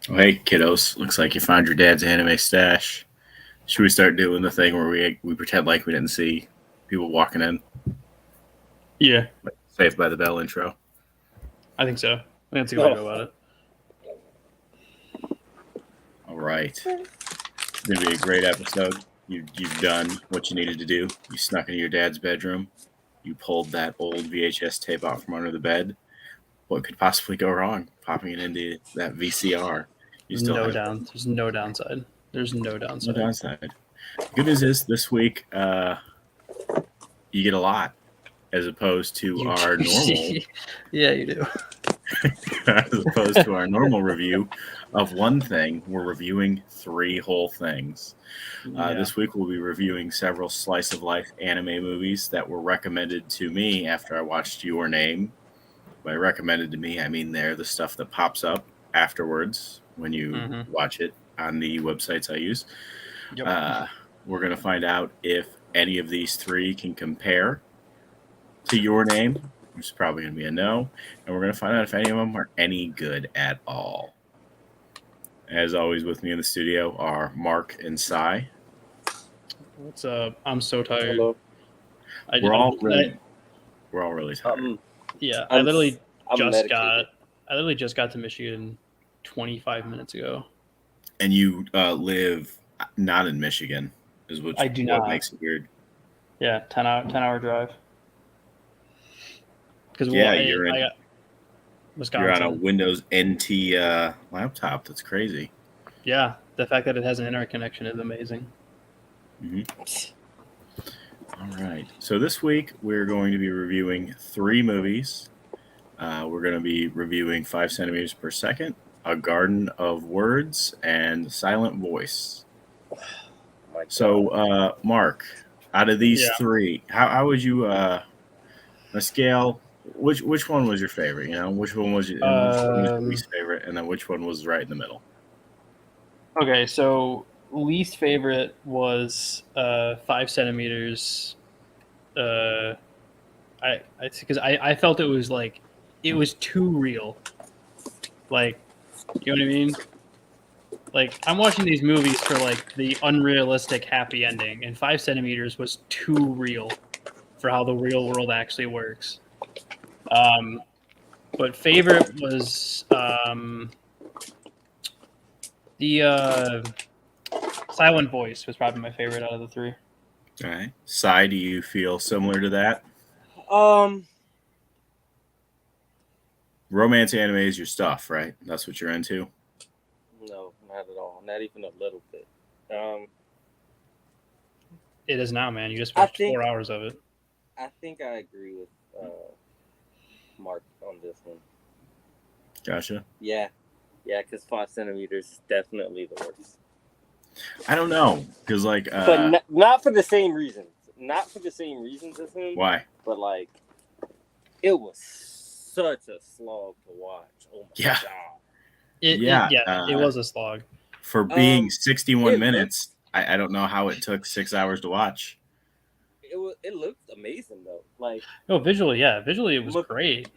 Oh, hey, kiddos. Looks like you found your dad's anime stash. Should we start doing the thing where we pretend like we didn't see people walking in? Yeah, Like Saved by the Bell intro. I think so. I think that's a good way to go about it. All right. It's going to be a great episode. You've done what you needed to do. You snuck into your dad's bedroom. You pulled that old VHS tape out from under the bed. What could possibly go wrong? Popping it into that VCR. You There's still no have down. There's no downside. There's no no downside. downside. Good news is this week you get a lot as opposed to You our normal yeah, you do. as opposed to our normal review of one thing. We're reviewing three whole things. Yeah. This week we'll be reviewing several slice of life anime movies that were recommended to me after I watched Your Name. By recommended to me, I mean they're the stuff that pops up afterwards when you Mm-hmm. watch it on the websites I use. Yep. We're going to find out if any of these three can compare to Your Name, which is probably going to be a no. And we're going to find out if any of them are any good at all. As always, with me in the studio are Mark and Cy. What's up? I'm so tired. Hello. We're all really tired. Yeah, I'm just medicated. got. I literally just got to Michigan 25 minutes ago. And you live not in Michigan, is what I do what not. makes it weird. Yeah, 10-hour drive. Because Yeah, I you're got Wisconsin. on a Windows NT laptop. That's crazy. Yeah, the fact that it has an internet connection is amazing. All right. So this week we're going to be reviewing three movies. We're going to be reviewing 5 centimeters per second, A Garden of Words, and Silent Voice. My So, Mark, out of these Yeah. three, how would you, on a scale, which one was your favorite? You know, which one was your least favorite, and then which one was right in the middle? Okay, so least favorite was 5 centimeters. Because I felt it was like it was too real. Like, you know what I mean? Like, I'm watching these movies for like the unrealistic happy ending, and 5 centimeters was too real for how the real world actually works. But favorite was the Silent Voice was probably my favorite out of the three. All right. Cy, do you feel similar to that? Romance anime is your stuff, right? That's what you're into? No, not at all. Not even a little bit. It is now, man. You just I watched think- 4 hours of it. I think I agree with Mark on this one. Gotcha. Yeah, because 5 centimeters is definitely the worst. I don't know, because like, But not for the same reasons. Not for the same reasons as him. why? But like, it was such a slog to watch. Oh my Yeah. god. It was a slog. For being 61 it minutes, I don't know how it took 6 hours to watch. It looked amazing though. Like No, visually it was great.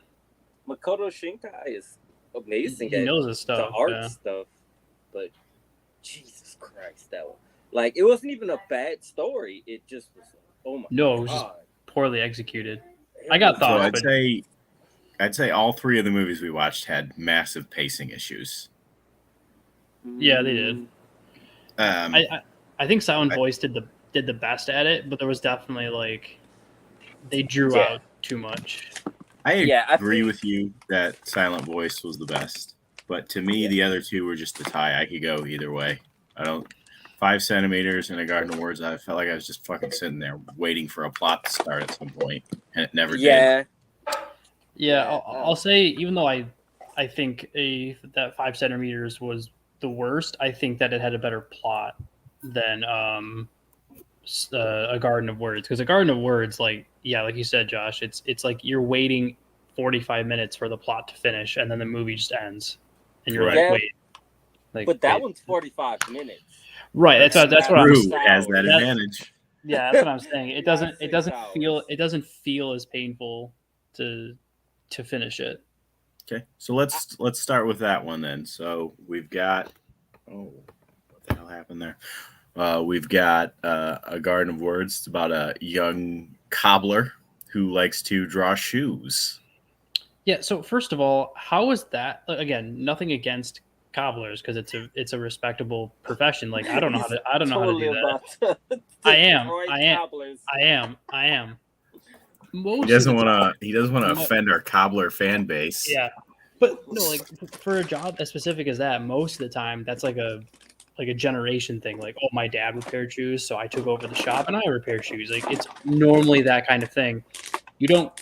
Makoto Shinkai is amazing He at knows his stuff. the art yeah. stuff, but Jesus Christ, that one. Like, it wasn't even a bad story. It just was. Oh my No, god! it was just poorly executed. I got So thoughts, I'd say all three of the movies we watched had massive pacing issues. Yeah, they did. I think Silent I- Voice did the best at it, but there was definitely like they drew Yeah. out too much. I Yeah, I agree think- with you that Silent Voice was the best, but to me, Yeah. the other two were just a tie. I could go either way. I don't. 5 centimeters and A Garden of Words. I felt like I was just fucking sitting there waiting for a plot to start at some point, and it never did. Yeah, Yeah, Yeah, I'll say even though I think that 5 centimeters was the worst, I think that it had a better plot than A Garden of Words, because A Garden of Words, like you said, Josh, it's like you're waiting 45 minutes for the plot to finish, and then the movie just ends, and you're Right. like, Yeah. wait. Like, but that wait. one's 45 minutes. Right. That's what I'm. True, it has that That's- advantage. Yeah, that's what I'm saying. It doesn't. Yeah, It doesn't 6 feel. hours. It doesn't feel as painful to finish it. Okay, so let's start with that one then. So we've got what the hell happened there? We've got a Garden of Words. It's about a young cobbler who likes to draw shoes. Yeah. So first of all, how is that? Again, nothing against cobblers because it's a respectable profession. Like I don't know how to Totally do that. about to I am. destroy I am. cobblers. I am. Most He doesn't of the want time, to. He doesn't want to mo- offend our cobbler fan base. yeah. But no, like for a job as specific as that, most of the time that's like a generation thing. Like, oh, my dad repaired shoes, so I took over the shop and I repaired shoes. Like it's normally that kind of thing. You don't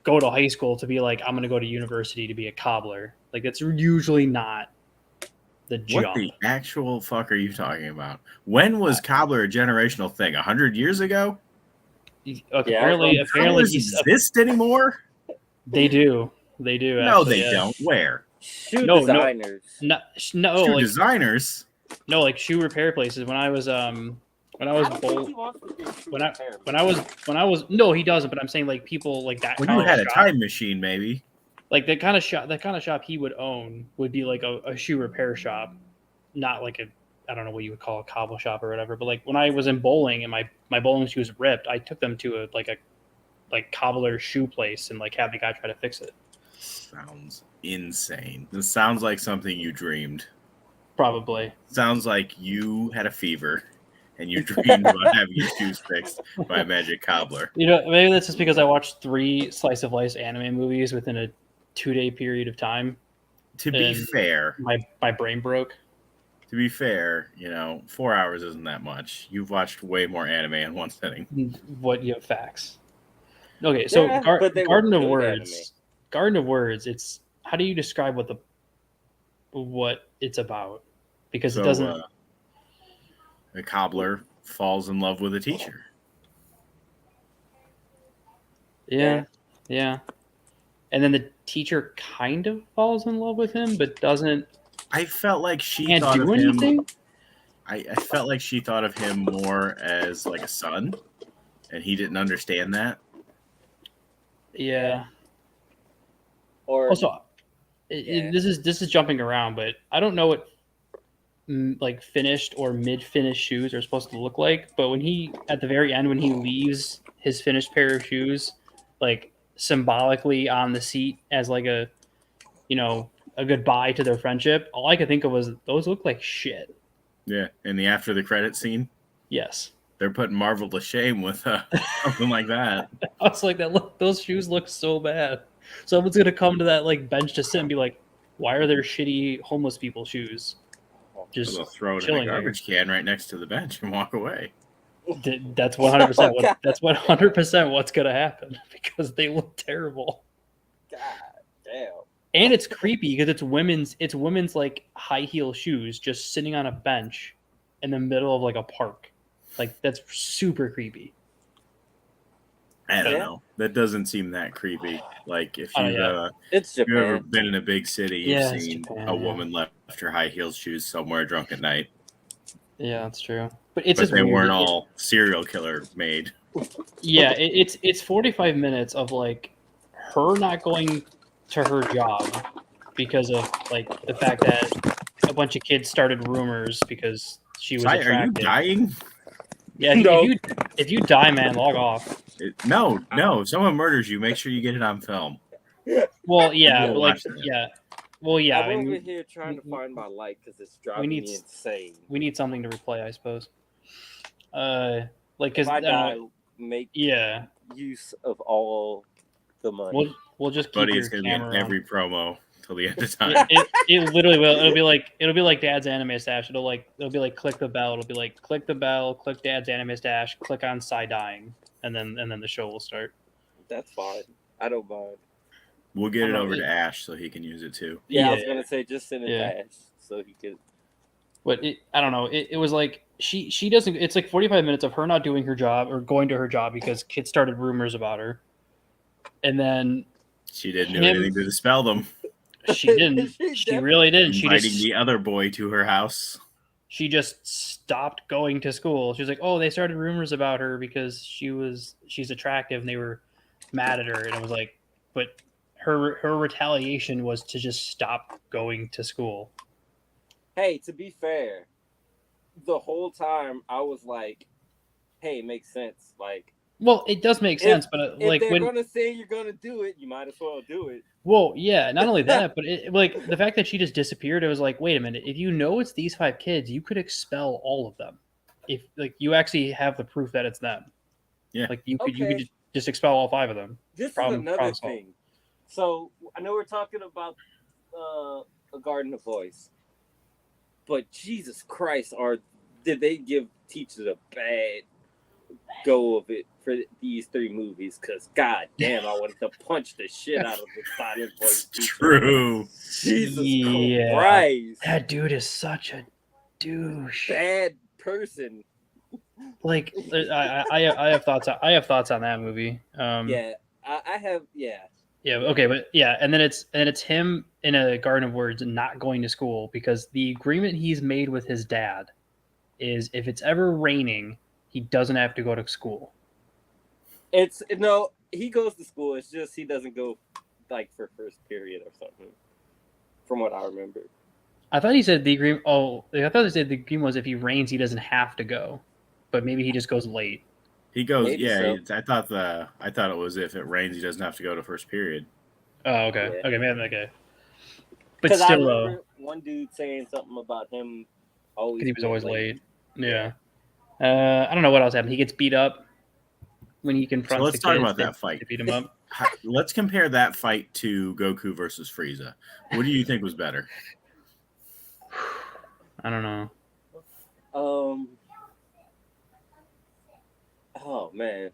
go to high school to be like, I'm gonna go to university to be a cobbler. Like that's usually not the What jump. the actual fuck are you talking about? When was cobbler a generational thing? 100 years ago? Apparently Cobblers exist anymore? they do. They do. No, Actually, they don't. Where? Shoe No, designers. No, Shoe like designers. no, like shoe repair places. When I was I don't think he wants to be a shoe repairman. when I was no, he doesn't. But I'm saying like people like that. When kind you of had a shop, time machine, maybe. like the kind of shop he would own would be like a shoe repair shop, not like a I don't know what you would call a cobble shop or whatever. But like when I was in bowling and my bowling shoes ripped, I took them to a cobbler shoe place and like had the guy try to fix it. Sounds insane. This sounds like something you dreamed. Probably. Sounds like you had a fever and you dreamed about having your shoes fixed by a magic cobbler. You know, maybe that's just because I watched 3 slice of life anime movies within a 2-day period of time. To be And fair, my brain broke. 4 hours isn't that much. You've watched way more anime in one sitting. What you have facts? Okay, so Yeah, but they were Garden of good Words. anime. Garden of Words. It's how do you describe what it's about? Because So, it doesn't. the cobbler falls in love with a teacher. Yeah. And then the teacher kind of falls in love with him, but doesn't I felt like she can't thought do of him. anything. I felt like she thought of him more as like a son, and he didn't understand that. Yeah. Or Also, Yeah. this is jumping around, but I don't know what like finished or mid-finished shoes are supposed to look like. But when he at the very end, when he leaves his finished pair of shoes, like symbolically on the seat as like a goodbye to their friendship, all I could think of was those look like shit. Yeah, in the after the credit scene, Yes, they're putting Marvel to shame with something like that. I was like, those shoes look so bad. Someone's gonna come to that like bench to sit and be like, "Why are there shitty homeless people shoes?" Just They'll throw it in chilling a here. garbage can right next to the bench and walk away. That's 100%. Oh, God. That's 100% what's gonna happen because they look terrible. God damn. And it's creepy because it's women's like high heel shoes just sitting on a bench in the middle of like a park. Like that's super creepy. I don't Yeah. know. That doesn't seem that creepy. Like if Oh, you've yeah. It's you've ever Japan. been in a big city, you've Yeah, it's seen Japan, a yeah. woman left her high heel shoes somewhere drunk at night. Yeah, that's true. But it's But just they weird. weren't all serial killer made. Yeah, it's 45 minutes of like her not going to her job because of like the fact that a bunch of kids started rumors because she was Sai, are you attractive. dying? Yeah, No. if you die, man, log off. No. If someone murders you, make sure you get it on film. Well, yeah, We'll but, like watch that. yeah. Well, yeah, I'm I over mean, here trying to find my light because it's driving need me insane. we need something to replay, I suppose. Like If cuz I die, make yeah, use of all the money. we'll just keep Buddy, your it's gonna be in camera on. every promo till the end of time. It literally will. It'll be like Dad's Anime Stash. It'll be like click the bell. It'll be like click the bell, click Dad's Anime Stash, click on Psy dying, and then the show will start. That's fine. I don't mind. We'll get I it don't over know. to Ash so he can use it too. Yeah, I was gonna say just send it Yeah. to Ash so he could. But I don't know. It was like she doesn't. It's like 45 minutes of her not doing her job or going to her job because kids started rumors about her, and then She didn't do Him- anything to dispel them. she didn't. She She really didn't. Inviting the other boy to her house. She just stopped going to school. She was like, "Oh, they started rumors about her because she's attractive and they were mad at her." And it was like, but her retaliation was to just stop going to school. Hey, to be fair, the whole time I was like, "Hey, it makes sense." Like, Well, it does make sense, but if like they're when gonna say you're gonna do it, you might as well do it. well, yeah, not only that, but like the fact that she just disappeared, it was like, wait a minute, if you know it's these 5 kids, you could expel all of them. If like you actually have the proof that it's them. Yeah. Like you could Okay. just expel all 5 of them. This Problem- is another problem solved. thing. So I know we're talking about a Garden of Voice, but Jesus Christ, did they give teachers a bad go of it for these 3 movies? Because god damn, I wanted to punch the shit out of the Silent Voice It's teacher. true. Jesus Yeah. Christ, That dude is such a douche. bad person. Like I have thoughts. I have thoughts on that movie. Yeah, I have. Yeah, Yeah. Okay. But yeah, and then it's him in a Garden of Words not going to school because the agreement he's made with his dad is if it's ever raining, he doesn't have to go to school. it's no. He goes to school. It's just he doesn't go like for first period or something. From what I remember. I thought he said the agreement. Oh, I thought he said the agreement was if he rains, he doesn't have to go, but maybe he just goes late. He goes, Maybe yeah. so. I thought it was if it rains, he doesn't have to go to first period. Oh, okay. Yeah. Okay, man. Okay. But Because I still, remember one dude saying something about him always. because he was being always late. Yeah. I don't know what else happened. He gets beat up when he confronts let's the talk kids. about that they, fight. They beat him up. Let's compare that fight to Goku versus Frieza. What do you think was better? I don't know. Oh man,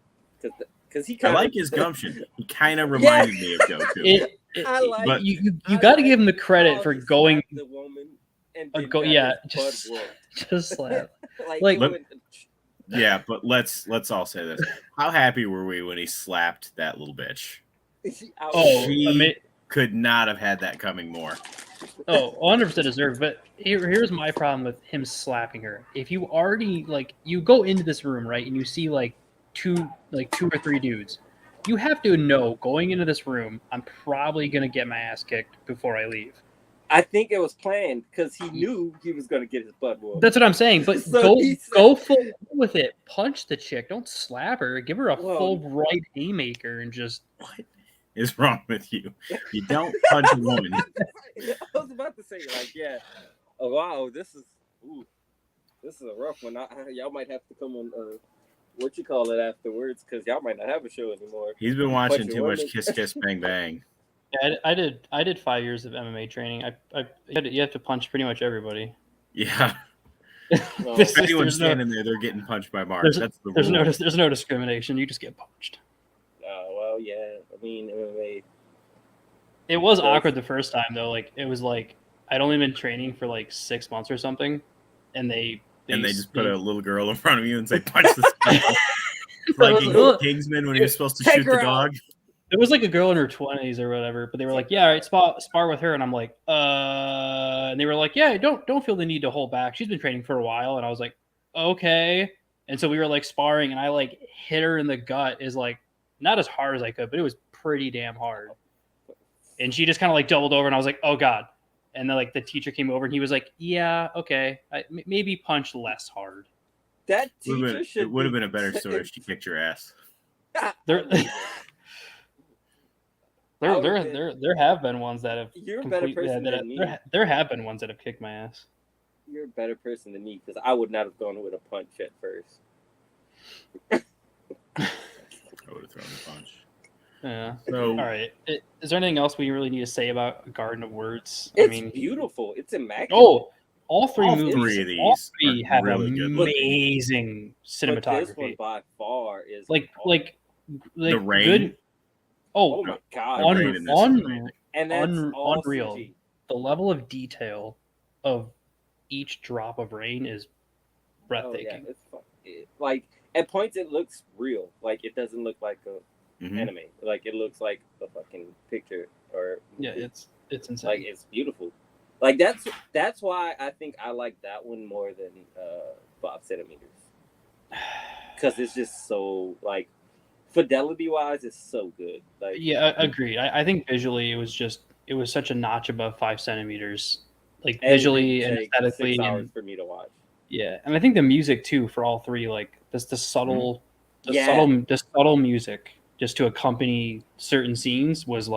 because he I kind like his gumption. He kind of reminded me of Goku. I like. But- you I got to like give him the credit how for he going slapped the woman and then go. got Yeah, his butt just slap. whooped. like- he went- Yeah, but let's all say this. How happy were we when he slapped that little bitch? I was- Oh, She could not have had that coming more. Oh, 100% deserved. But here's my problem with him slapping her. If you already you go into this room, right, and you see two or three dudes, you have to know going into this room, I'm probably gonna get my ass kicked before I leave. I think it was planned because he knew he was going to get his butt whooped. That's what I'm saying. But So he said- go full with it. Punch the chick. Don't slap her. Give her a Well- full right haymaker and just. What is wrong with you? You don't punch a woman. I was about to say, yeah. Oh wow, this is a rough one. Y'all might have to come on what you call it afterwards because y'all might not have a show anymore. He's been watching Punch a too much woman. Kiss Kiss Bang Bang. Yeah, I did 5 years of MMA training. You have to punch pretty much everybody. Yeah. No, This If is- anyone's there's no- standing there, they're getting punched by Mark. There's- That's the There's rule. there's no discrimination. You just get punched. well, yeah. I mean, MMA. It was Yes. awkward the first time though. It was I'd only been training for 6 months or something, and they just put a little girl in front of you and say, "Punch this girl." Like in Well, Kingsman when he was supposed to Take shoot the her out. dog. It was a girl in her 20s or whatever, but they were like, "Yeah, all right, spar with her," and I'm like, and they were like, "Yeah, don't feel the need to hold back. She's been training for a while," and I was like, "Okay," and so we were sparring, and I hit her in the gut, not as hard as I could, but it was pretty damn hard, and she just kind of doubled over, and I was like, "Oh God," and then the teacher came over, and he was like, "Yeah, okay, maybe punch less hard." That teacher should. It would have been a better story if she kicked your ass. There, I would've there have been ones that have You're a better person than me. there have been ones that have kicked my ass. You're a better person than me because I would not have gone with a punch at first. I would have thrown the punch. Yeah. So All right. Is there anything else we really need to say about Garden of Words? It's beautiful. It's immaculate. Oh, all three all movies. three of these all three are have really good looking. amazing But this one cinematography. by far is The rain. Good. Oh Oh, my god! The rain in this is amazing. And that's all unreal. CG. the level of detail of each drop of rain is Oh breathtaking. yeah, it's fun. At points it looks real. It doesn't look like a Mhm. anime. It looks like a fucking picture or Yeah, movie. it's insane. it's beautiful. That's why I think I like that one more than 5 centimeters because it's just so fidelity wise, it's so good. Like, Yeah, agreed. I think visually it was such a notch above 5 centimeters, like and it visually didn't and take aesthetically, 6 hours and for me to watch. yeah, and I think the music too for all three, like the subtle, Yeah. the subtle music just to accompany certain scenes was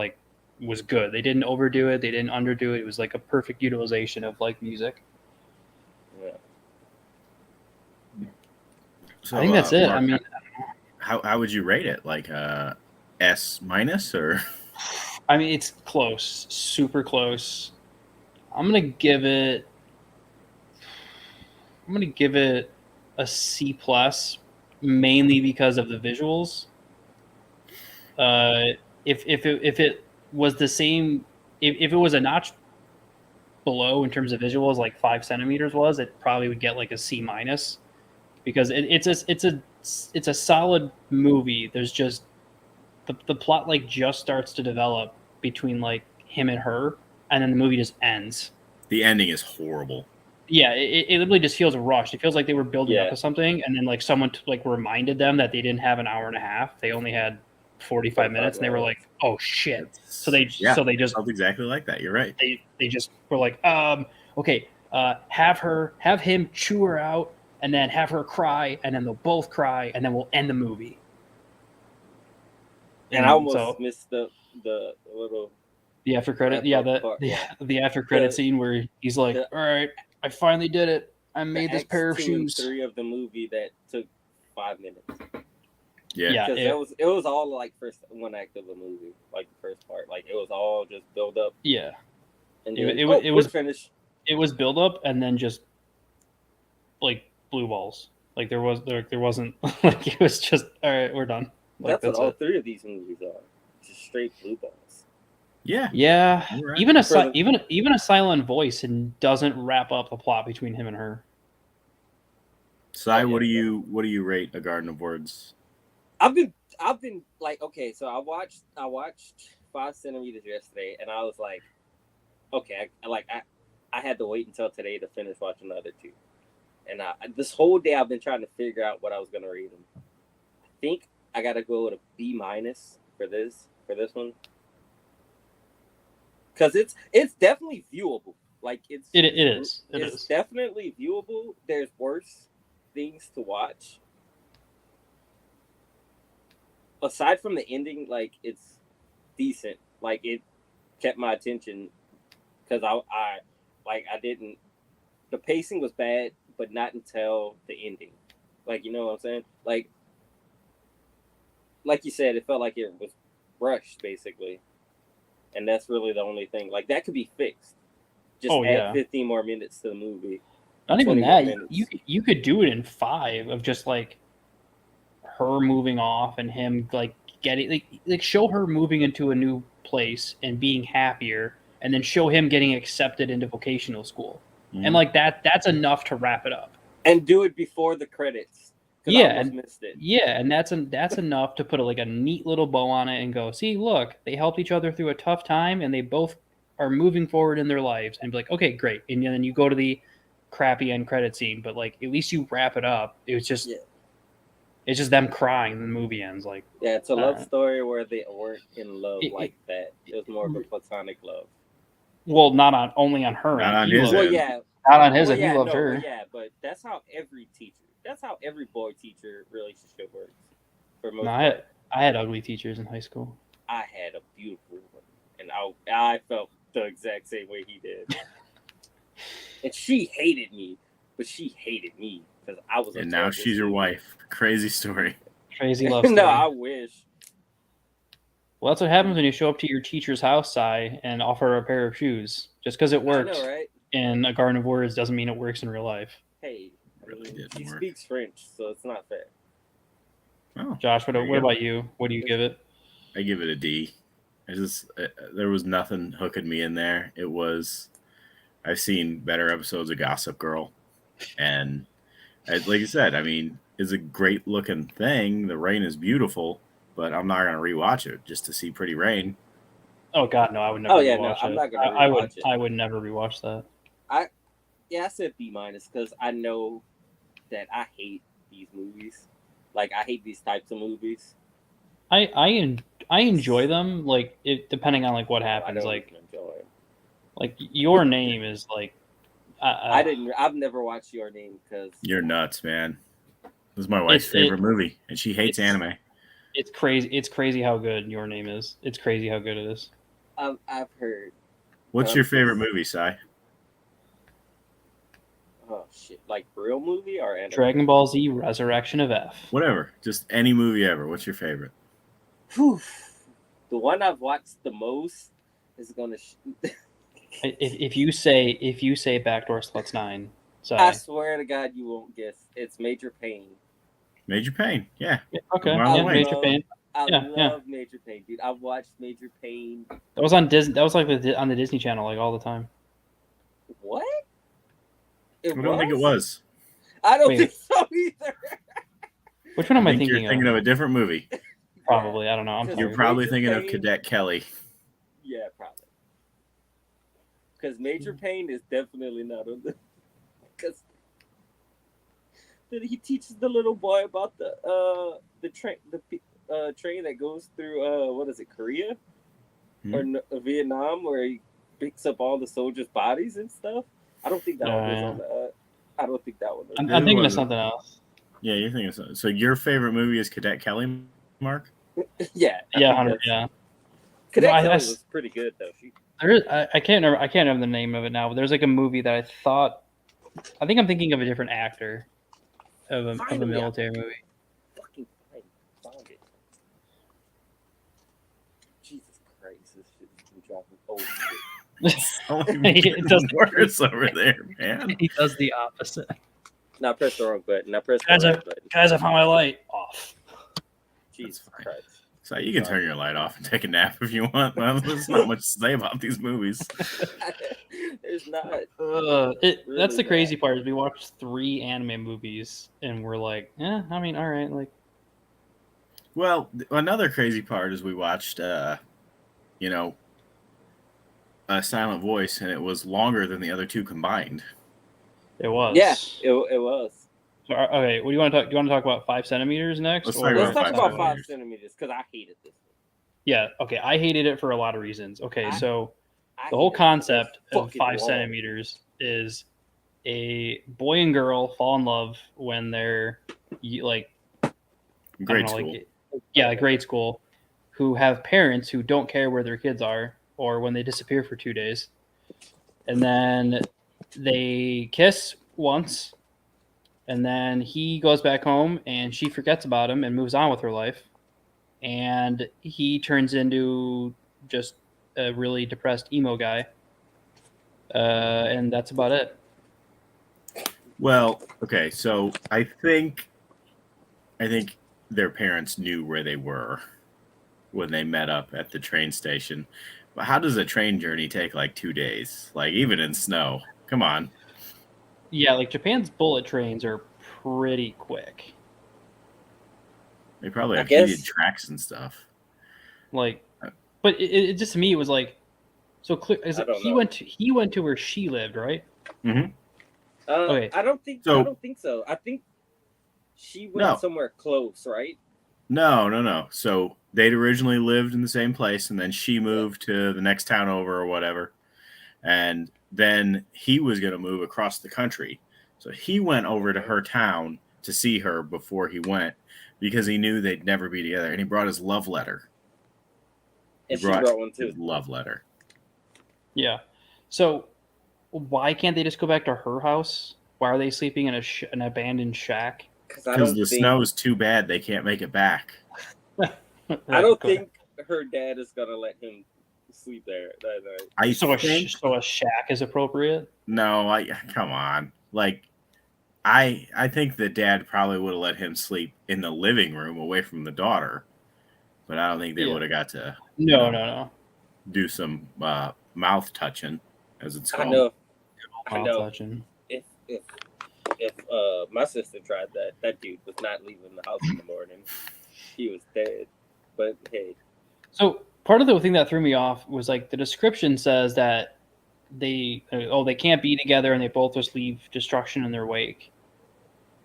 good. They didn't overdo it, they didn't underdo it. It was like a perfect utilization of like music. Yeah. So, I think that's it. Mark, I mean, how would you rate it? Like S minus or? it's close, super close. I'm gonna give it. I'm gonna give it a C plus, mainly because of the visuals. If it was the same, if it was a notch below in terms of visuals, like 5 centimeters was, it probably would get like a C minus because it's a solid movie. There's just the plot like just starts to develop between like him and her, and then the movie just ends. The ending is horrible. Yeah, it literally just feels rushed. It feels like they were building up Yeah. to something, and then like someone like reminded them that they didn't have an hour and a half. They only had 45 minutes, and they were like, "Oh shit!" So they just felt exactly like that. You're right. they just were like, okay, have him chew her out, and then have her cry, and then they'll both cry, and then we'll end the movie." And I almost so missed the little the after credit, wrap yeah, up part, yeah. the after credit The- scene where he's like, the- "All right, I finally did it. I the made this Acts pair of 2 shoes." and 3 of the movie that took 5 minutes. Yeah. Yeah, Because it was all like first one act of the movie, like the first part. Like it was all just build up. yeah. And It- then, it- oh, it we're was- finished. It was build up and then just like blue balls. Like there wasn't like it was just all right, we're done. Like That's what all it. 3 of these movies are. Just straight blue balls. Yeah. Yeah, You're right. even For the- even a silent voice and doesn't wrap up the plot between him and her. Sai, Oh, yeah. what do you rate A Garden of Words? I've been like, okay, so I watched 5 centimeters yesterday, and I was like, okay, I had to wait until today to finish watching the other 2, and this whole day I've been trying to figure out what I was gonna rate them. I think I gotta go with a B minus for this one, because it's definitely viewable. Like It is. it's definitely viewable. There's worse things to watch. Aside from the ending, like it's decent. Like it kept my attention because I didn't. The pacing was bad, but not until the ending. Like, you know what I'm saying? Like you said, it felt like it was rushed basically, and that's really the only thing. Like that could be fixed. Just add 15 more minutes to the movie. Not even 20 more that. minutes. You could do it in 5 of just like her moving off and him like getting like show her moving into a new place and being happier, and then show him getting accepted into vocational school. Mhm. And like that's enough to wrap it up. And do it before the credits. 'Cause Yeah, I almost and- missed it. Yeah, and that's enough to put like a neat little bow on it and go, see, look, they helped each other through a tough time, and they both are moving forward in their lives, and be like, okay, great, and then you go to the crappy end credit scene, but like at least you wrap it up. It was just, Yeah. it's just them crying, and the movie ends. Like, Yeah, it's a love Uh, story where they weren't in love it- like that. It was more of a platonic love. well, not only on her Not end. on He his loved- end. Well, yeah, Not on his well, end. yeah, He loved no, her. well, yeah, but that's how every boy teacher relationship works. For most No, part. I had ugly teachers in high school. I had a beautiful one, and I felt the exact same way he did. And she hated me, but she hated me because I was. a And now terrible she's your student. wife. Crazy story. Crazy love story. No, I wish. Well, that's what happens when you show up to your teacher's house, Si, and offer her a pair of shoes. Just because it I worked know, right? in A Garden of Words doesn't mean it works in real life. Hey, Really didn't she work. speaks French, so it's not fair. Oh, Josh, what There you go. about you? What do you give it? I give it a D. There was nothing hooking me in there. It was. I've seen better episodes of Gossip Girl, and like you said, I mean, it's a great looking thing. The rain is beautiful, but I'm not gonna rewatch it just to see Pretty Rain. Oh God, no! I would never. Oh, yeah, no, rewatch I'm it. not gonna I would. rewatch it. I would never rewatch that. Yeah, I said B minus because I know that I hate these movies. Like I hate these types of movies. I enjoy them, like it depending on like what I happens. don't Like even enjoy it. Your Name is like I've never watched Your Name because You're nuts, man. This is my wife's favorite movie, and she hates it's- anime. it's crazy. It's crazy how good Your Name is. It's crazy how good it is. I've heard. What's your favorite movie, Sai? Oh shit! Like real movie or anime? Dragon Ball Z Resurrection of F. Whatever. Just any movie ever. What's your favorite? Whew. The one I've watched the most is gonna. If you say Backdoor Sluts 9, so I swear to God, you won't guess. It's Major Pain. Major Pain. Yeah. okay, Marlon yeah, Wayans. Major Pain. I Yeah, love yeah. Major Pain, dude. I've watched Major Pain. That was on Disney. That was like on the Disney Channel like all the time. What? I don't think it was. I don't Wait. think so either. Which one am I think thinking you're thinking of a different movie. Probably. I don't know. I'm You're You're sorry. probably Major thinking of Pain. Cadet Kelly. Yeah, probably. Because Major Pain is definitely not on the. Because he teaches the little boy about the train train that goes through what is it, Korea or Vietnam, where he picks up all the soldiers' bodies and stuff. I don't think that one is on the. I don't think that one. Is. I'm thinking of something else. Yeah, you're thinking of something. So your favorite movie is Cadet Kelly, Mark? Yeah. I Yeah, think 100. that's- Yeah. Cadet No, I- Kelly I- was pretty good though. There is. I can't remember. I can't remember the name of it now. But there's like a movie that I thought. I think I'm thinking of a different actor of a Finally, military movie. Fucking found it. Jesus Christ, this shit's been dropping. Oh shit. Oh, It doesn't- worse over there, man. He does the opposite. Now press the wrong button. Now press the Guys, right button. Guys, I found my light off. Jesus fine. Christ. So you can turn your light off and take a nap if you want. Man. There's not much to say about these movies. There's not. That's the Really crazy bad. part is we watched 3 anime movies and we're like, yeah, I mean, all right, like Well, another crazy part is we watched, A Silent Voice, and it was longer than the other two combined. it was. Yeah, it was. So, okay, what do you want to talk? Do you want to talk about 5 centimeters next? Let's or- talk Let's talk 5 about 5 centimeters. centimeters because I hated this one. Yeah. Okay, I hated it for a lot of reasons. Okay, so I the whole hated concept this of fucking 5 wall. centimeters is a boy and girl fall in love when they're like Grade I don't know, school. grade school, who have parents who don't care where their kids are or when they disappear for 2 days. And then they kiss once, and then he goes back home and she forgets about him and moves on with her life. And he turns into just a really depressed emo guy. And that's about it. Well, okay, so I think their parents knew where they were when they met up at the train station. But how does a train journey take like 2 days? Like even in snow. Come on. Yeah, like Japan's bullet trains are pretty quick. They probably I have guess- heated tracks and stuff. Like, but it just to me it was like, so clear. Is I it, don't he know. went to where she lived, right? Okay. I don't think so. I think she went No. somewhere close, right? No. So they'd originally lived in the same place, and then she moved to the next town over or whatever. And then he was going to move across the country. So he went over to her town to see her before he went because he knew they'd never be together. And he brought his love letter. And she brought brought one too. His love letter. Yeah. So why can't they just go back to her house? Why are they sleeping in an abandoned shack? Because I Because don't the think snow is too bad. They can't make it back. I don't think her dad is gonna let him sleep there that night. I so. think A shack is appropriate. no. Come on. Like I think the dad probably would have let him sleep in the living room away from the daughter, but I don't think they Yeah. would have got to No. do some mouth touching, as it's I called. know. I Mouth know. touching. If my sister tried that dude was not leaving the house in the morning. He was dead. But hey, So part of the thing that threw me off was like the description says that they can't be together and they both just leave destruction in their wake.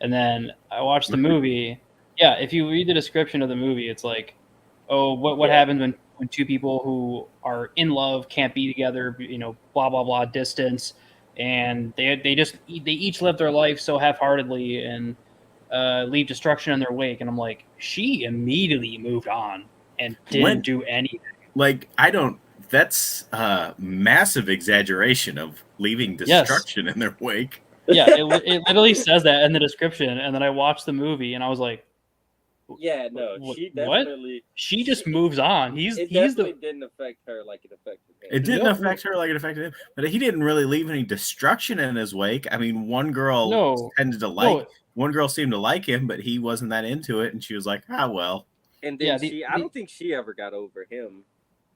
And then I watched the movie. Yeah, if you read the description of the movie, it's like oh, what Yeah. happens when two people who are in love can't be together, blah blah blah, distance, and they each live their life so half-heartedly and leave destruction in their wake. And I'm like, she immediately moved on and didn't When do anything. like I don't. That's massive exaggeration of leaving Yes. destruction in their wake. Yeah, it literally says that in the description, and then I watched the movie and I was like, Yeah, no, What- she what? definitely. she just moves on. It He's definitely the didn't affect her like it affected him. It didn't No. affect her like it affected him, but he didn't really leave any destruction in his wake. I mean, one girl No. tended to one girl seemed to like him, but he wasn't that into it, and she was like, "Ah, well." And then Yeah, I don't think she ever got over him.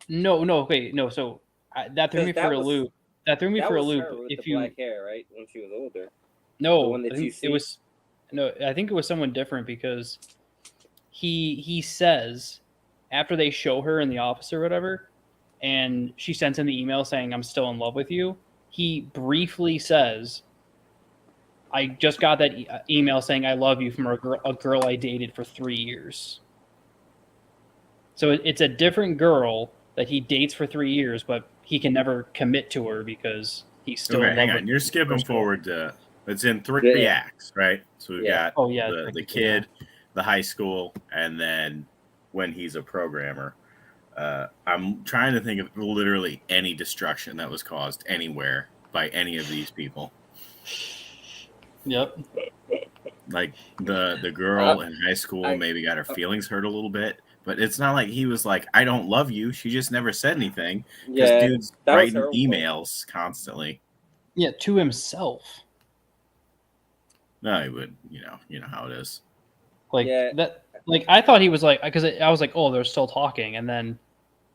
no, wait, no. So that threw me 'Cause for that a was- loop. That threw me That for a was loop. her with If the you black hair, right? When she was older. no, the one that I you think see? it was no. I think it was someone different because he says after they show her in the office or whatever, and she sends him the email saying I'm still in love with you. He briefly says, "I just got that email saying I love you from a girl I dated for 3 years." So it's a different girl that he dates for 3 years, but he can never commit to her because he's still Okay, in hang love on. with You're the skipping first girl. forward to it's in 3 Yeah. acts, right? So we've Yeah. got Oh, yeah, the technically, kid, the high school, and then when he's a programmer. I'm trying to think of literally any destruction that was caused anywhere by any of these people. Yep. Like the girl in high school maybe got her feelings hurt a little bit, but it's not like he was like, "I don't love you." She just never said anything because Yeah, dude's that was writing her fault. emails constantly. Yeah, to himself. No, he would. You know how it is. Like Yeah. that. Like I thought he was like, because I was like, oh, they're still talking, and then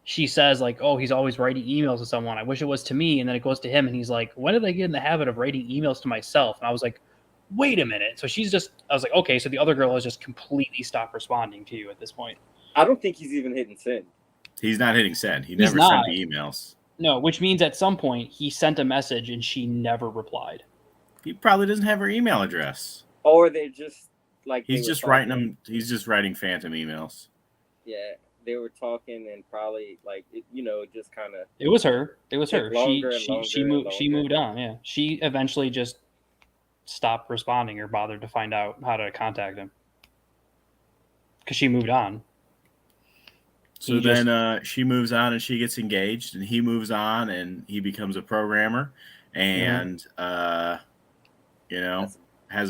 she says like, oh, he's always writing emails to someone. I wish it was to me, and then it goes to him, and he's like, when did I get in the habit of writing emails to myself? And I was like, wait a minute. So I was like, okay, so the other girl has just completely stopped responding to you at this point. I don't think he's even hitting send. He's not hitting send. He He's never not. sent the emails. No, which means at some point he sent a message and she never replied. He probably doesn't have her email address. Or they just like He's just writing them. He's just writing phantom emails. Yeah, they were talking and probably like just kind of. It was her. It was Took her. longer and She longer and moved on. Yeah, she eventually just stopped responding or bothered to find out how to contact him because she moved on. So He just- then she moves on and she gets engaged, and he moves on and he becomes a programmer, and has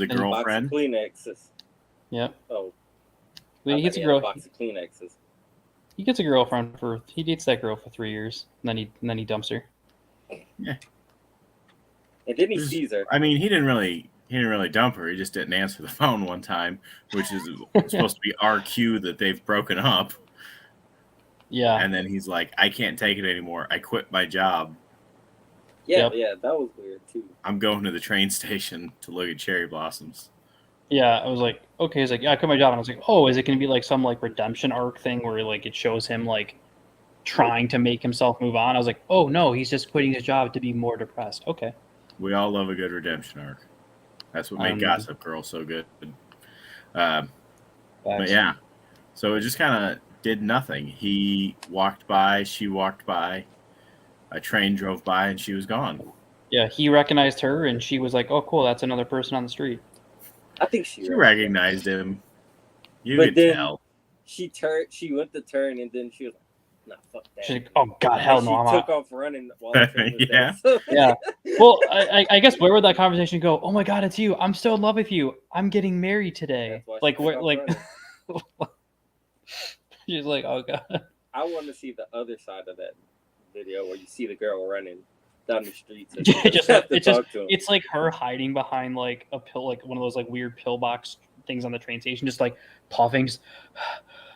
a And girlfriend. Box of Kleenexes. Yep. Oh, But he I gets thought a he had girl. box of Kleenexes. He gets a girlfriend he dates that girl for 3 years, and then he dumps her. And then he Just- sees her. I mean, he didn't really dump her. He just didn't answer the phone one time, which is supposed to be our cue that they've broken up. Yeah. And then he's like, "I can't take it anymore. I quit my job. Yeah, Yep. that was weird too. I'm going to the train station to look at cherry blossoms." Yeah, I was like, okay. He's like, yeah, I quit my job. And I was like, oh, is it going to be like some like redemption arc thing where like it shows him like trying to make himself move on? I was like, oh no, he's just quitting his job to be more depressed. Okay. We all love a good redemption arc. That's what made Gossip Girl so good. But yeah, so it just kind of did nothing. He walked by, she walked by, a train drove by, and she was gone. Yeah, he recognized her, and she was like, oh, cool, that's another person on the street. I think She recognized him. You But could then- tell. She went to turn, and then she was like, "Nah, fuck that." She's like, oh, God, hell And no, I'm she took out. off running while the train was Yeah. there. Yeah. Well, I guess where would that conversation go? Oh, my God, it's you. I'm still in love with you. I'm getting married today. That's why she Like, took where, off like, running. she's like, oh, God. I want to see the other side of that video where you see the girl running down the streets. And It just- have to it just- talk to him. It's like her hiding behind like a pill, like one of those like weird pillbox things on the train station, just like puffing. Just,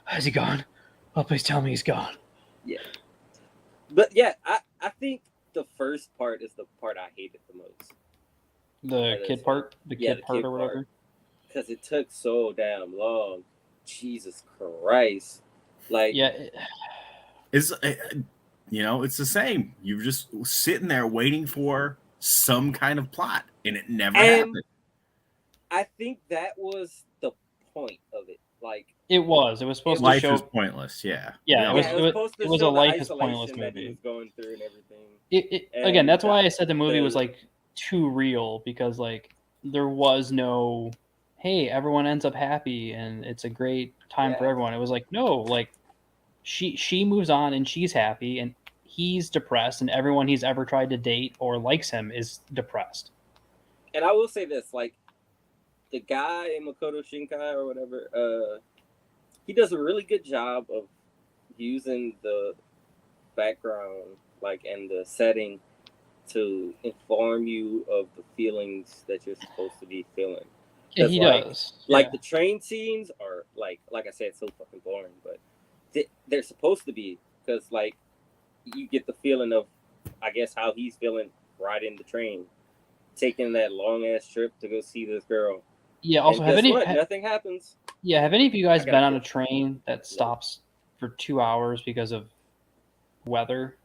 has he gone? Oh, please tell me he's gone. But yeah, I think the first part is the part I hated the most The Yeah, kid part, the yeah, kid the part kid or whatever. because it took so damn long. Jesus Christ! Like, Yeah, It's it's the same. You're just sitting there waiting for some kind of plot, and it never And- happened. I think that was the point of it. Like, It was supposed to Life show. is pointless. Yeah. Yeah, We it all- was- supposed to it was show a the life is pointless isolation that he movie. was going through and everything. Again, And that's why I said the movie was the- like too real, because like there was no, hey, everyone ends up happy and it's a great time for Yeah. everyone. It was like, no, like she moves on and she's happy and he's depressed and everyone he's ever tried to date or likes him is depressed. And I will say this, like, the guy Makoto Shinkai or whatever, he does a really good job of using the background, like, and the setting to inform you of the feelings that you're supposed to be feeling. Yeah, 'Cause, he like- does. Like Yeah. the train scenes are like I said, so fucking boring, but they're supposed to be, because like you get the feeling of, I guess, how he's feeling riding the train, taking that long ass trip to go see this girl. Yeah. Also, And have guess any? what? Nothing happens. Yeah, have any of you guys I gotta been on go. a train that stops for 2 hours because of weather,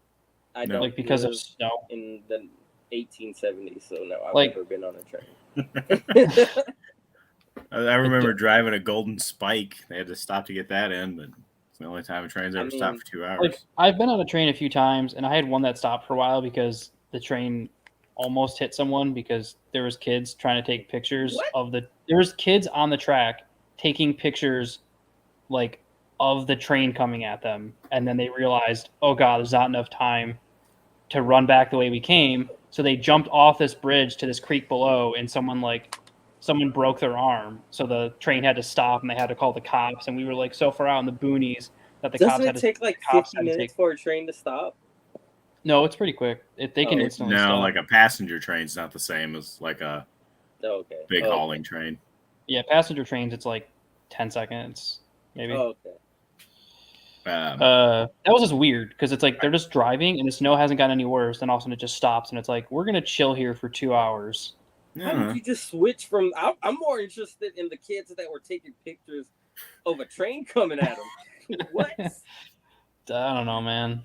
I No. don't like because of live snow? in the 1870s, so no, I've Like- never been on a train. I remember driving a Golden Spike. They had to stop to get that in, but it's the only time a train's I ever stopped mean, for 2 hours. Like I've been on a train a few times, and I had one that stopped for a while because the train almost hit someone because there was kids trying to take pictures What? of the. There was kids on the track taking pictures, like of the train coming at them, and then they realized, oh god, there's not enough time to run back the way we came, so they jumped off this bridge to this creek below, and someone broke their arm, so the train had to stop, and they had to call the cops, and we were like so far out in the boonies that the cops Doesn't had it to. take like cops 50 had to minutes take- for a train to stop? No, it's pretty quick. They can Oh. instantly No, stop. like a passenger train's not the same as like a Oh, okay. big Oh, hauling train. Yeah, passenger trains, it's like 10 seconds, maybe. Oh, okay. That was just weird because it's like they're just driving and the snow hasn't gotten any worse. Then all of a sudden it just stops and it's like, we're going to chill here for 2 hours. How yeah. did you just switch from? I'm more interested in the kids that were taking pictures of a train coming at them. What? I don't know, man.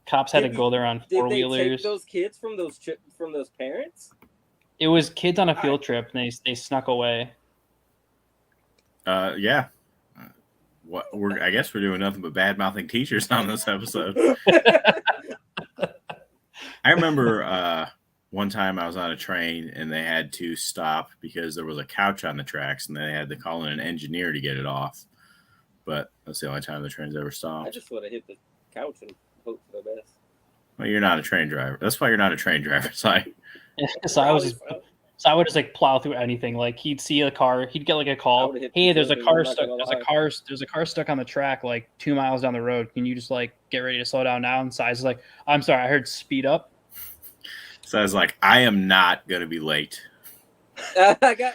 Cops had to Did go there on Did four they take wheelers. those kids from those parents? It was kids on a field trip and they snuck away. Yeah. I guess we're doing nothing but bad mouthing teachers on this episode. I remember one time I was on a train and they had to stop because there was a couch on the tracks and they had to call in an engineer to get it off. But that's the only time the train's ever I stopped. just would have hit the couch and hope for the best. Well, you're not a train driver. That's why you're not a train driver. So So I would just like plow through anything. Like he'd see a car, he'd get like a I call. would've hit Hey, the there's a filter, car I'm not stuck. gonna There's a lie. car stuck on the track like 2 miles down the road. Can you just like get ready to slow down now? And Size is like, I'm sorry, I heard speed up. I was like, I am not going to be late. Either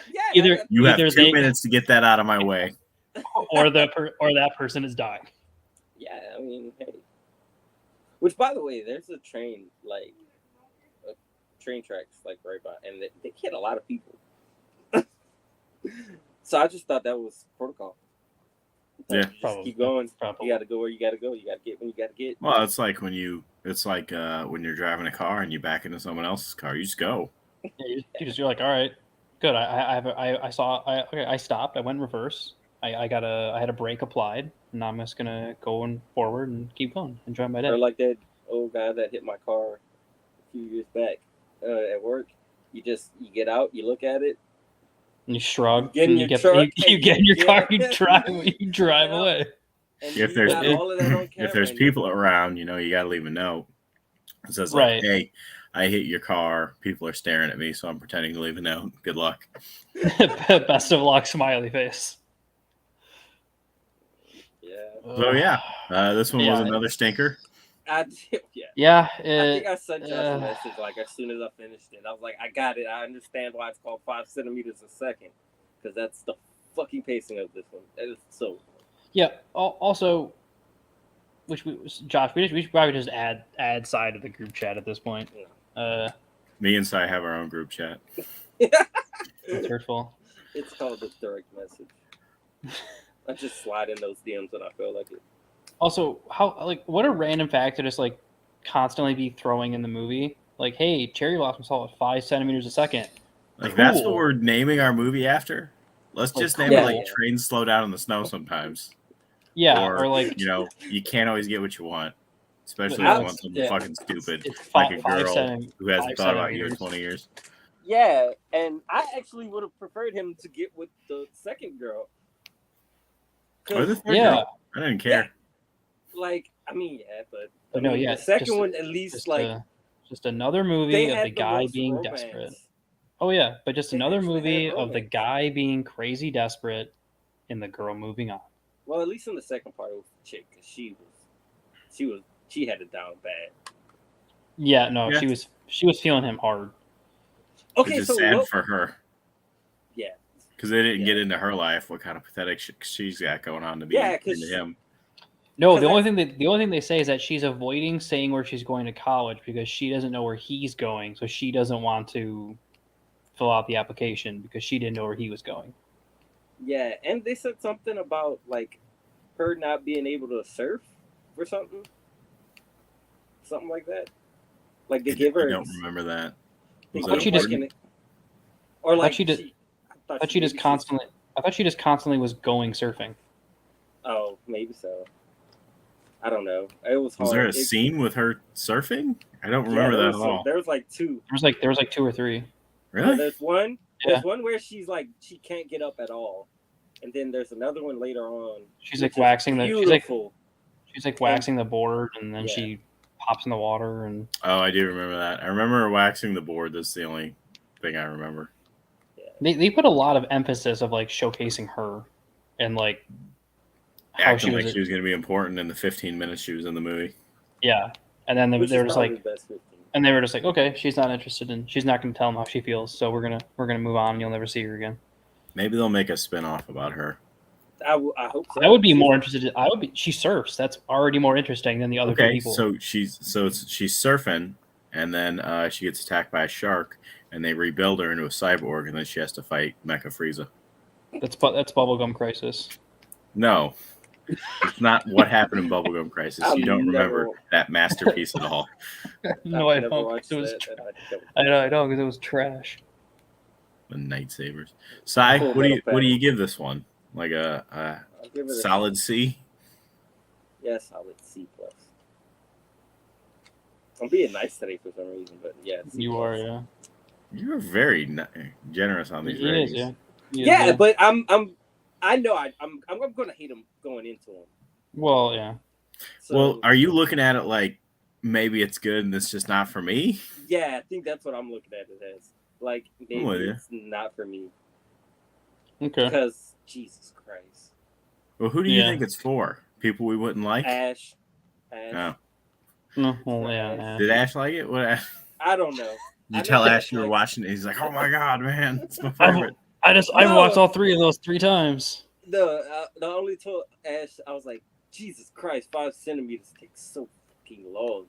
You have Either 2 they- minutes to get that out of my way. or that person is dying. Yeah, I mean, hey. Which, by the way, there's a train train tracks like right by, and they hit a lot of people. So I just thought that was protocol. Yeah. You just Probably. keep going. Probably. You got to go where you got to go. You got to get when you got to get. Well, it's like when you're driving a car and you back into someone else's car. You just go. Yeah, you're like, all right, good. I stopped. I went in reverse. I had a brake applied, and now I'm just gonna go forward and keep going, enjoy my Or day. like that old guy that hit my car a few years back at work. You get out, you look at it. And you shrug. Get in and your you truck you and get in your get car. out. You drive Yeah. away. And If you there's- got all of that on camera If there's and people around, you got to leave a note. It says like, Right. "Hey, I hit your car. People are staring at me, so I'm pretending to leave a note. Good luck." Best of luck, smiley face. Yeah. So yeah, this one was Yeah. another stinker. Yeah. Yeah. I think I sent you a uh, message like as soon as I finished it. I was like, I got it. I understand why it's called 5 centimeters a second, because that's the fucking pacing of this one. It's so. yeah. Also, Josh, we should probably just add side to the group chat at this point. Me and Sai have our own group chat. It's hurtful. It's called a direct message. I just slide in those DMs when I feel like it. Also, what a random fact to just like constantly be throwing in the movie. Like, hey, cherry blossom salt at 5 centimeters a second. Like that's Cool. what we're naming our movie after. Let's Like, just name yeah, it like yeah. trains slow down in the snow sometimes. Yeah, or, or like you can't always get what you want, especially No, if you it's- want something yeah. fucking stupid, it's like five, a girl who hasn't 5 thought about you in centimeters. 20 years. Yeah, and I actually would have preferred him to get with the second girl. Or the 'Cause, third Yeah. girl. I didn't care. like, I mean, yeah, but But no, yeah, the second just- one at least Just, like just another movie they of had the the guy most being romance. desperate. Oh yeah, but just They another actually had movie of the romance. guy being crazy desperate and the girl moving on. Well, at least in the second part it was the chick, 'cause she had it down bad. Yeah, no, Yeah. she was feeling him hard. Okay, It's so just sad what, for her yeah, because they didn't Yeah. get into her life. What kind of pathetic shit she's got going on to be Yeah, 'cause into him. No, 'Cause the only thing they say is that she's avoiding saying where she's going to college because she doesn't know where he's going, so she doesn't want to fill out the application because she didn't know where he was going. yeah, and they said something about like her not being able to surf or something like that. Like they give her, I don't remember that. they Was that give she her, just- like, or like she did- I I thought she just constantly. I thought she just constantly was going surfing. Oh, maybe so. I don't know. It was hard. Was there a It- scene with her surfing? I don't yeah, remember there that was at all. There was like two. There was like 2 or 3. Yeah, Really? there's one. Yeah. There's one where she's like she can't get up at all, and then there's another one later on. She's which like is waxing the. beautiful. She's like waxing the board, and then Yeah. she pops in the water, and Oh, I do remember that. I remember her waxing the board. That's the only thing I remember. they put a lot of emphasis of like showcasing her, and like how Acting she like was. she was going to be important in the 15 minutes she was in the movie. Yeah, and then they Which were is just probably like, the best 15. and they were just like, okay, she's not interested in. She's not going to tell him how she feels, so we're gonna move on. And you'll never see her again. Maybe they'll make a spin-off about her. I hope so. I would be more interested. I would be. She surfs. That's already more interesting than the other two Okay, people. so she's surfing, and then she gets attacked by a shark, and they rebuild her into a cyborg, and then she has to fight Mecha Frieza. That's Bubblegum Crisis. No, it's not what happened in Bubblegum Crisis. I'll You don't never- remember that masterpiece at all. No, I I've never don't. watched It was. that, and I know because it was trash. The lightsabers. Sai, Full what do you Metal give this one? Like a I'll give it a solid C? solid C plus. I'm being nice today for some reason, but yeah. C+. You are, yeah. You're very generous on these He ratings. is, yeah. He is, Yeah, but I know I'm gonna hate him going into him. Well, yeah. So, Well, are you looking at it like maybe it's good and it's just not for me? yeah, I think that's what I'm looking at it as. Like maybe with you. it's not for me Okay. because Jesus Christ, Well, who do you Yeah. think it's for? People we wouldn't like? Ash. No. No, well, yeah. Did Ash like it? What? I don't know. You I tell know Ash Ash you were likes- watching it. He's like, "Oh my god, man, it's my favorite." I've No. watched all 3 of those 3 times. The only told Ash, I was like, Jesus Christ, 5 centimeters takes so fucking long.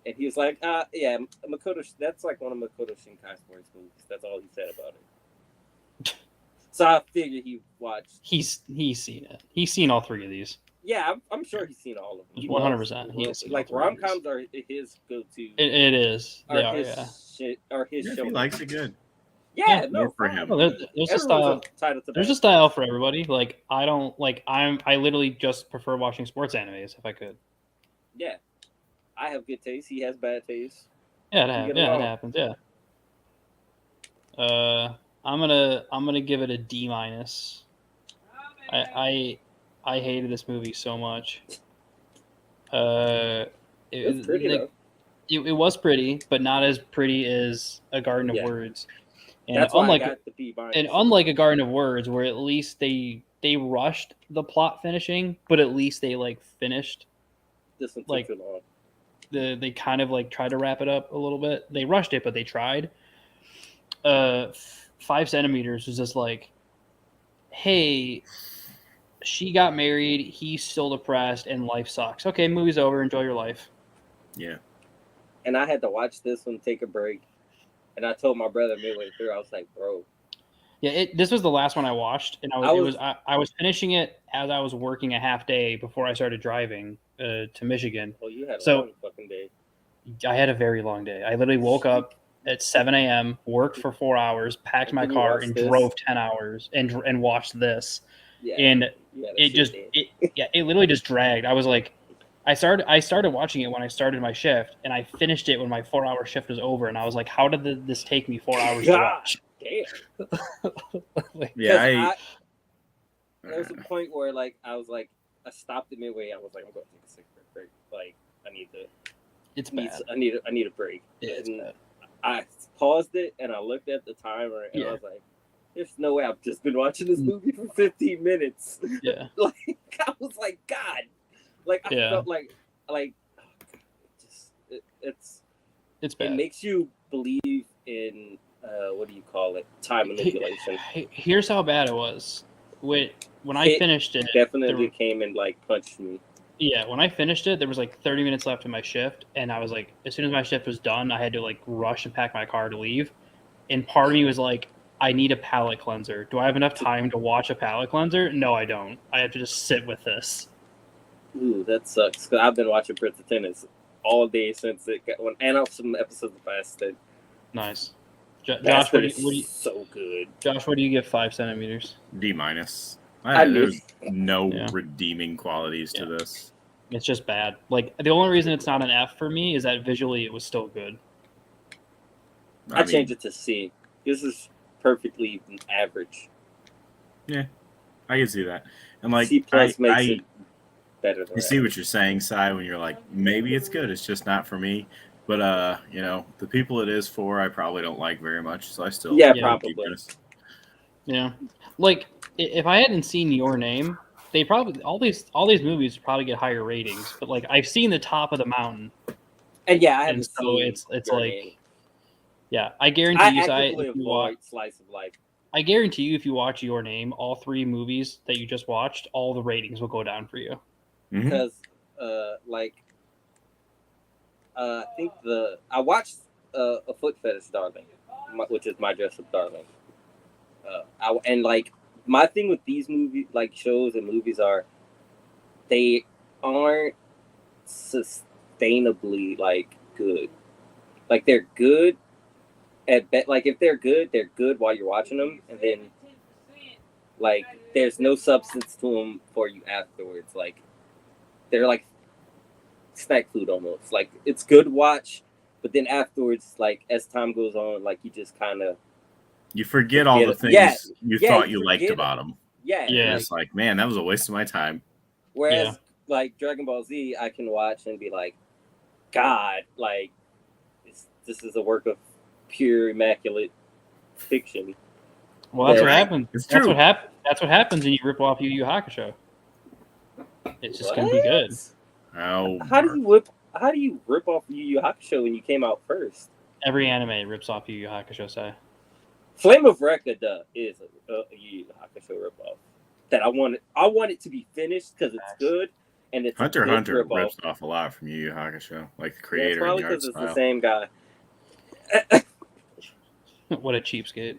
And he was like, yeah, Makoto, that's like one of Makoto Shinkai sports movies. That's all he said about it. So I figured he watched. He's seen it. He's seen all 3 of these. Yeah, I'm sure he's seen all of them. He 100%. loves- He has seen like all 3 of rom coms are his go to. It is. They Or are, his yeah. shit, or his Yeah, if show. he likes it, good. Yeah, Yeah, no, more for fine. him. Well, there's a Everyone's style. entitled to There's that. a style for everybody. Like I don't like. I literally just prefer watching sports animes if I could. Yeah, I have good taste. He has bad taste. Yeah, get it along. happens. Yeah. I'm gonna give it a D minus. I hated this movie so much. It's pretty like, though. it was pretty, but not as pretty as A Garden of Yeah. Words. And That's why unlike I got the B minus. and unlike A Garden of Words, where at least they rushed the plot finishing, but at least they like finished. This one took like- too long. They kind of like tried to wrap it up a little bit. They rushed it, but they tried. 5 centimeters was just like, hey, she got married, he's still depressed, and life sucks. Okay, movie's over. Enjoy your life. Yeah. And I had to watch this one, take a break. And I told my brother midway through, I was like, bro, Yeah, this was the last one I watched, and I was finishing it as I was working a half day before I started driving to Michigan. well, you had a So- long fucking day. I had a very long day. I literally woke up, at 7 a.m., worked for 4 hours, packed my Did you car, watch and this? drove 10 hours and watched this. Yeah. And Yeah, that it shit just did. it literally just dragged. I was like, I started watching it when I started my shift, and I finished it when my 4-hour shift was over. And I was like, how did this take me 4 hours to God watch? damn. Like, Yeah, There was a point where like I was like I stopped it midway. I was like, I'm going to take a cigarette break. Like I need it's bad. I need a break. Yeah, it's And bad. I paused it and I looked at the timer and I was like, there's no way I've just been watching this movie for 15 minutes. Yeah. Like I was like, God. Like I felt like oh God, it's It's it bad. makes you believe in what do you call it? Time manipulation. Here's how bad it was. When I finished it, Definitely came and like punched me. yeah, when I finished it, there was like 30 minutes left in my shift, and I was like, as soon as my shift was done, I had to like rush and pack my car to leave. And part of me was like, I need a palate cleanser. Do I have enough time to watch a palate cleanser? No, I don't. I have to just sit with this. Ooh, that sucks. Cause I've been watching Prince of Tennis all day since it got and off some episodes of Bastard. Nice. Josh, Bastard what do you, so good. Josh, what do you give 5 centimeters? D-. I knew. There's no Yeah. redeeming qualities to Yeah. this. It's just bad. Like, the only reason it's not an F for me is that visually it was still good. I changed it to C. This is perfectly average. I can see that. And like C plus makes it better than you see what you're saying, Sai, when you're like, maybe it's good, it's just not for me. But you know, the people it is for, I probably don't like very much, so I still Yeah, Yeah. probably. Yeah. Like, if I hadn't seen Your Name, they probably all these movies would probably get higher ratings. But like, I've seen The Top of the Mountain, And yeah, I and haven't so seen it's Your like, Name. yeah, I guarantee I you, Sai, actively if you watch, avoid slice of life. I guarantee you, if you watch Your Name, all 3 movies that you just watched, all the ratings will go down for you. Mhm. Because I think I watched a Foot Fetish Darling, which is My Dress Up Darling. And like my thing with these movies, like shows and movies, are they aren't sustainably like good. Like they're good at like if they're good while you're watching them, and then like there's no substance to them for you afterwards. Like they're like snack food almost. Like it's good watch, but then afterwards, like as time goes on, like you just kind of You forget all the things Yeah. you Yeah, thought you you liked forget about them. yeah. Yeah. It's like, man, that was a waste of my time. Whereas Yeah. like Dragon Ball Z, I can watch and be like, God, like this is a work of pure immaculate fiction. Well, that's Yeah. what happens. It's That's true. what happens. That's what happens when you rip off Yu Yu Hakusho. It's just gonna be good. Oh, How do you rip off Yu Yu Hakusho when you came out first? Every anime rips off Yu Yu Hakusho. Sai. Flame of Recca is a Yu Yu Hakusho ripoff that I want it to be finished because it's good and it's Hunter a x good Hunter ripoff. rips off a lot from Yu Yu Hakusho, like the Yeah, it's creator and probably the art because it's style. the same guy. What a cheapskate.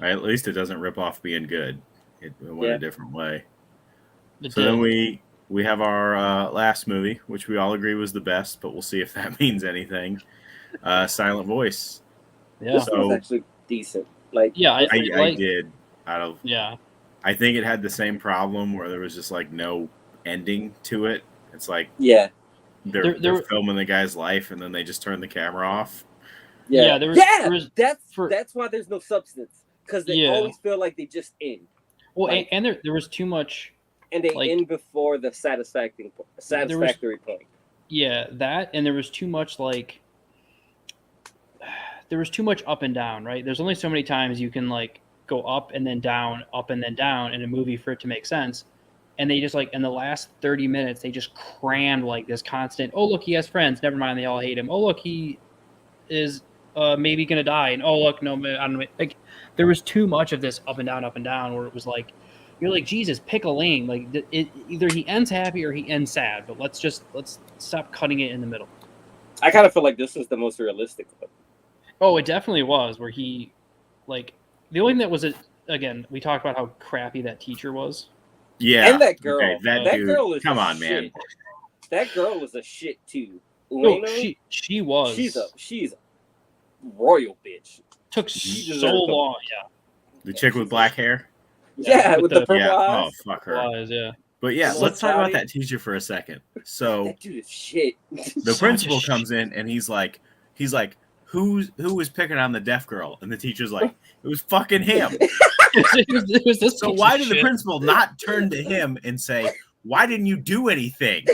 At least it doesn't rip off being good. It went Yeah. a different way. It So then did. we have our last movie, which we all agree was the best, but we'll see if that means anything. Silent Voice. Yeah. This So- one's actually decent. Like Yeah, I I like. did. Out of Yeah. I think it had the same problem where there was just like no ending to it. It's like yeah. they're filming the guy's life and then they just turn the camera off. Yeah, there was- That's why there's no substance because they Yeah. always feel like they just end Well, Like- and there was too much. and they Like- end before the satisfactory point. Yeah, that, and there was too much like. There was too much up and down, right? There's only so many times you can like go up and then down in a movie for it to make sense. And they just like in the last 30 minutes they just crammed like this constant, oh look, he has friends, never mind, they all hate him. Oh look, he is maybe gonna die, and oh look, no, I don't know. Like there was too much of this up and down where it was like you're like, Jesus, pick a lane. Like either he ends happy or he ends sad, but let's stop cutting it in the middle. I kind of feel like this was the most realistic one. Oh, it definitely was, where he, like, the only thing that was, again, we talked about how crappy that teacher was. Yeah. And that girl. Okay, that that dude. girl is Come a on, man. shit. That girl was a shit too. Ueno, she was. she's a royal bitch. Took She so deserved them. long. The chick with black hair. Yeah, with with the- the purple Yeah. Oh, eyes. fuck Yeah, her. was, yeah. But yeah, The let's talk about Lottie. that teacher for a second. So That dude is shit. the Such a principal sh- comes in and he's like, who was picking on the deaf girl? And the teacher's like, it was fucking him. it was this. So piece why of did the shit. principal not turn to him and say, why didn't you do anything?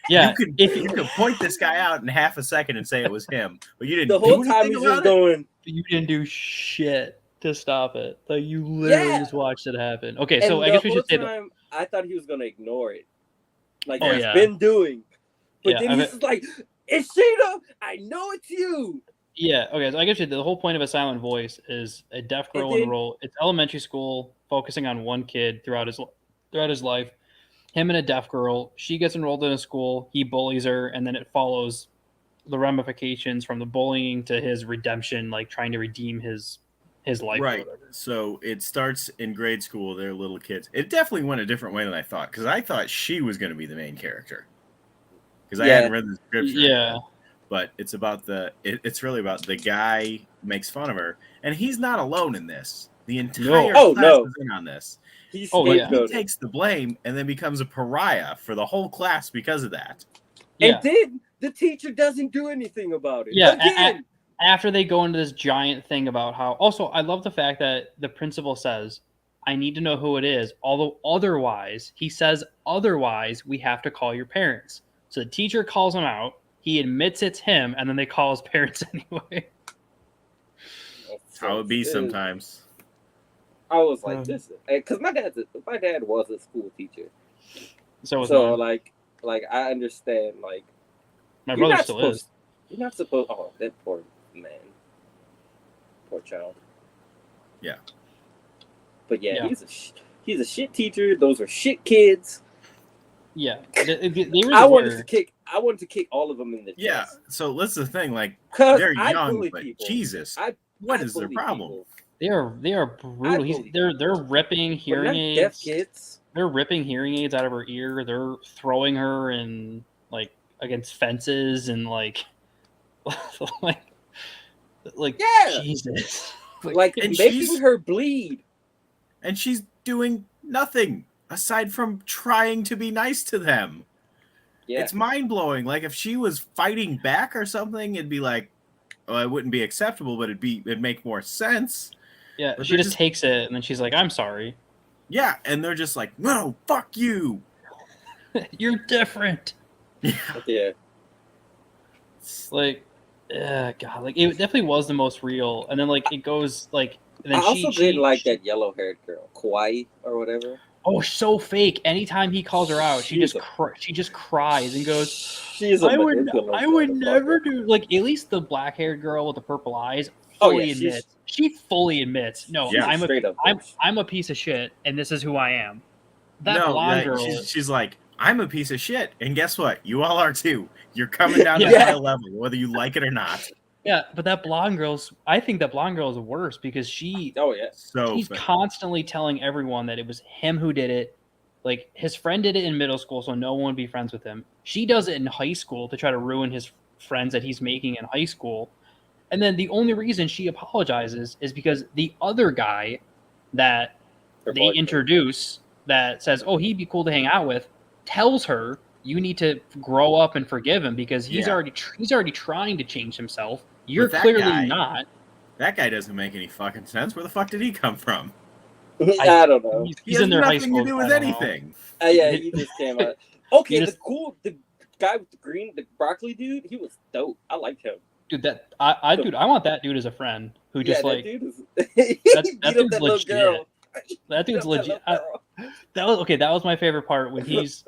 Yeah, You could point this guy out in half a second and say it was him, but you didn't The do whole anything time he's about just it? going. you didn't do shit to stop it. Like you literally Yeah. just watched it happen. Okay, And so I the guess we whole should say that. time, I thought he was gonna ignore it, like Oh, he's yeah. been doing. But Yeah, then I he's bet- just like, "It's Sheena. I know it's you." Yeah, okay. So I guess the whole point of a silent voice is a deaf girl then- enroll. It's elementary school, focusing on one kid throughout his life. Him and a deaf girl. She gets enrolled in a school. He bullies her, and then it follows the ramifications from the bullying to his redemption, like trying to redeem his life. Right. Or whatever. So it starts in grade school. They're little kids. It definitely went a different way than I thought, because I thought she was going to be the main character. Because I Yeah. hadn't read the scripture. Yeah. But it's about it's really about the guy makes fun of her, and he's not alone in this. The entire Oh, class no. is in on this. He's Oh, yeah. He scapegoated. takes the blame and then becomes a pariah for the whole class because of that. Yeah. And then the teacher doesn't do anything about it. Yeah, Again. After they go into this giant thing about how, also, I love the fact that the principal says, I need to know who it is. Although otherwise, he says, otherwise, we have to call your parents. So the teacher calls him out. He admits it's him, and then they call his parents anyway. That's how it be sometimes. I was like, Um, this, because my dad was a school teacher, So, was so mine. like I understand. Like My you're brother not still supposed, is. You're not supposed. Oh, that poor man, poor child. Yeah. But yeah, Yeah. he's a shit teacher. Those are shit kids. Yeah. They really I wanted were. to kick all of them in the Yeah. chest. So that's the thing. Like, Because they're I young, bully but people. Jesus, I what is their bully problem? people. They are brutal. bully They're ripping But hearing not aids. deaf kids. They're ripping hearing aids out of her ear. They're throwing her in like against fences and like like Yeah. Jesus. Like and making she's- her bleed. And she's doing nothing aside from trying to be nice to them. Yeah. It's mind blowing. Like if she was fighting back or something, it'd be like, well, it wouldn't be acceptable, but it'd make more sense. Yeah, But she they're just just- takes it and then she's like, "I'm sorry. Yeah, and they're just like, no, fuck you. You're different." Yeah. Like, God, like it definitely was the most real. And then like it goes like, and then I also didn't like that yellow haired girl, Kauai or whatever. Oh, so fake. Anytime he calls her out, she She's just cries and goes, She's a I would manipulative never motherfucker. do, like, at least the black haired girl with the purple eyes Oh, fully yeah, she's- she fully admits, no, Yeah. I'm Straight up. a piece of shit and this is who I am. That No, blonde like, girl, she's like, I'm a piece of shit, and guess what? You all are too. You're coming down to Yeah. my level, whether you like it or not. yeah, but that blonde girl's, I think that blonde girl is worse because she's Oh yeah. So constantly telling everyone that it was him who did it. Like his friend did it in middle school, so no one would be friends with him. She does it in high school to try to ruin his friends that he's making in high school. And then the only reason she apologizes is because the other guy that Her they boyfriend. introduce that says, "Oh, he'd be cool to hang out with," tells her, "You need to grow up and forgive him because he's Yeah. already trying to change himself. You're But that clearly guy- not." that guy doesn't make any fucking sense. Where the fuck did he come from? I don't know. He's, He he's has in their high nothing school. to do with I don't know. anything. Yeah, he just came out. Okay, He just- the guy with the broccoli dude, he was dope. I liked him. Dude, I want that dude as a friend who just yeah, like that dude is. he that beat up dude's that little legit. girl. that dude's Beat up that legit. little girl. That was okay. That was my favorite part when he's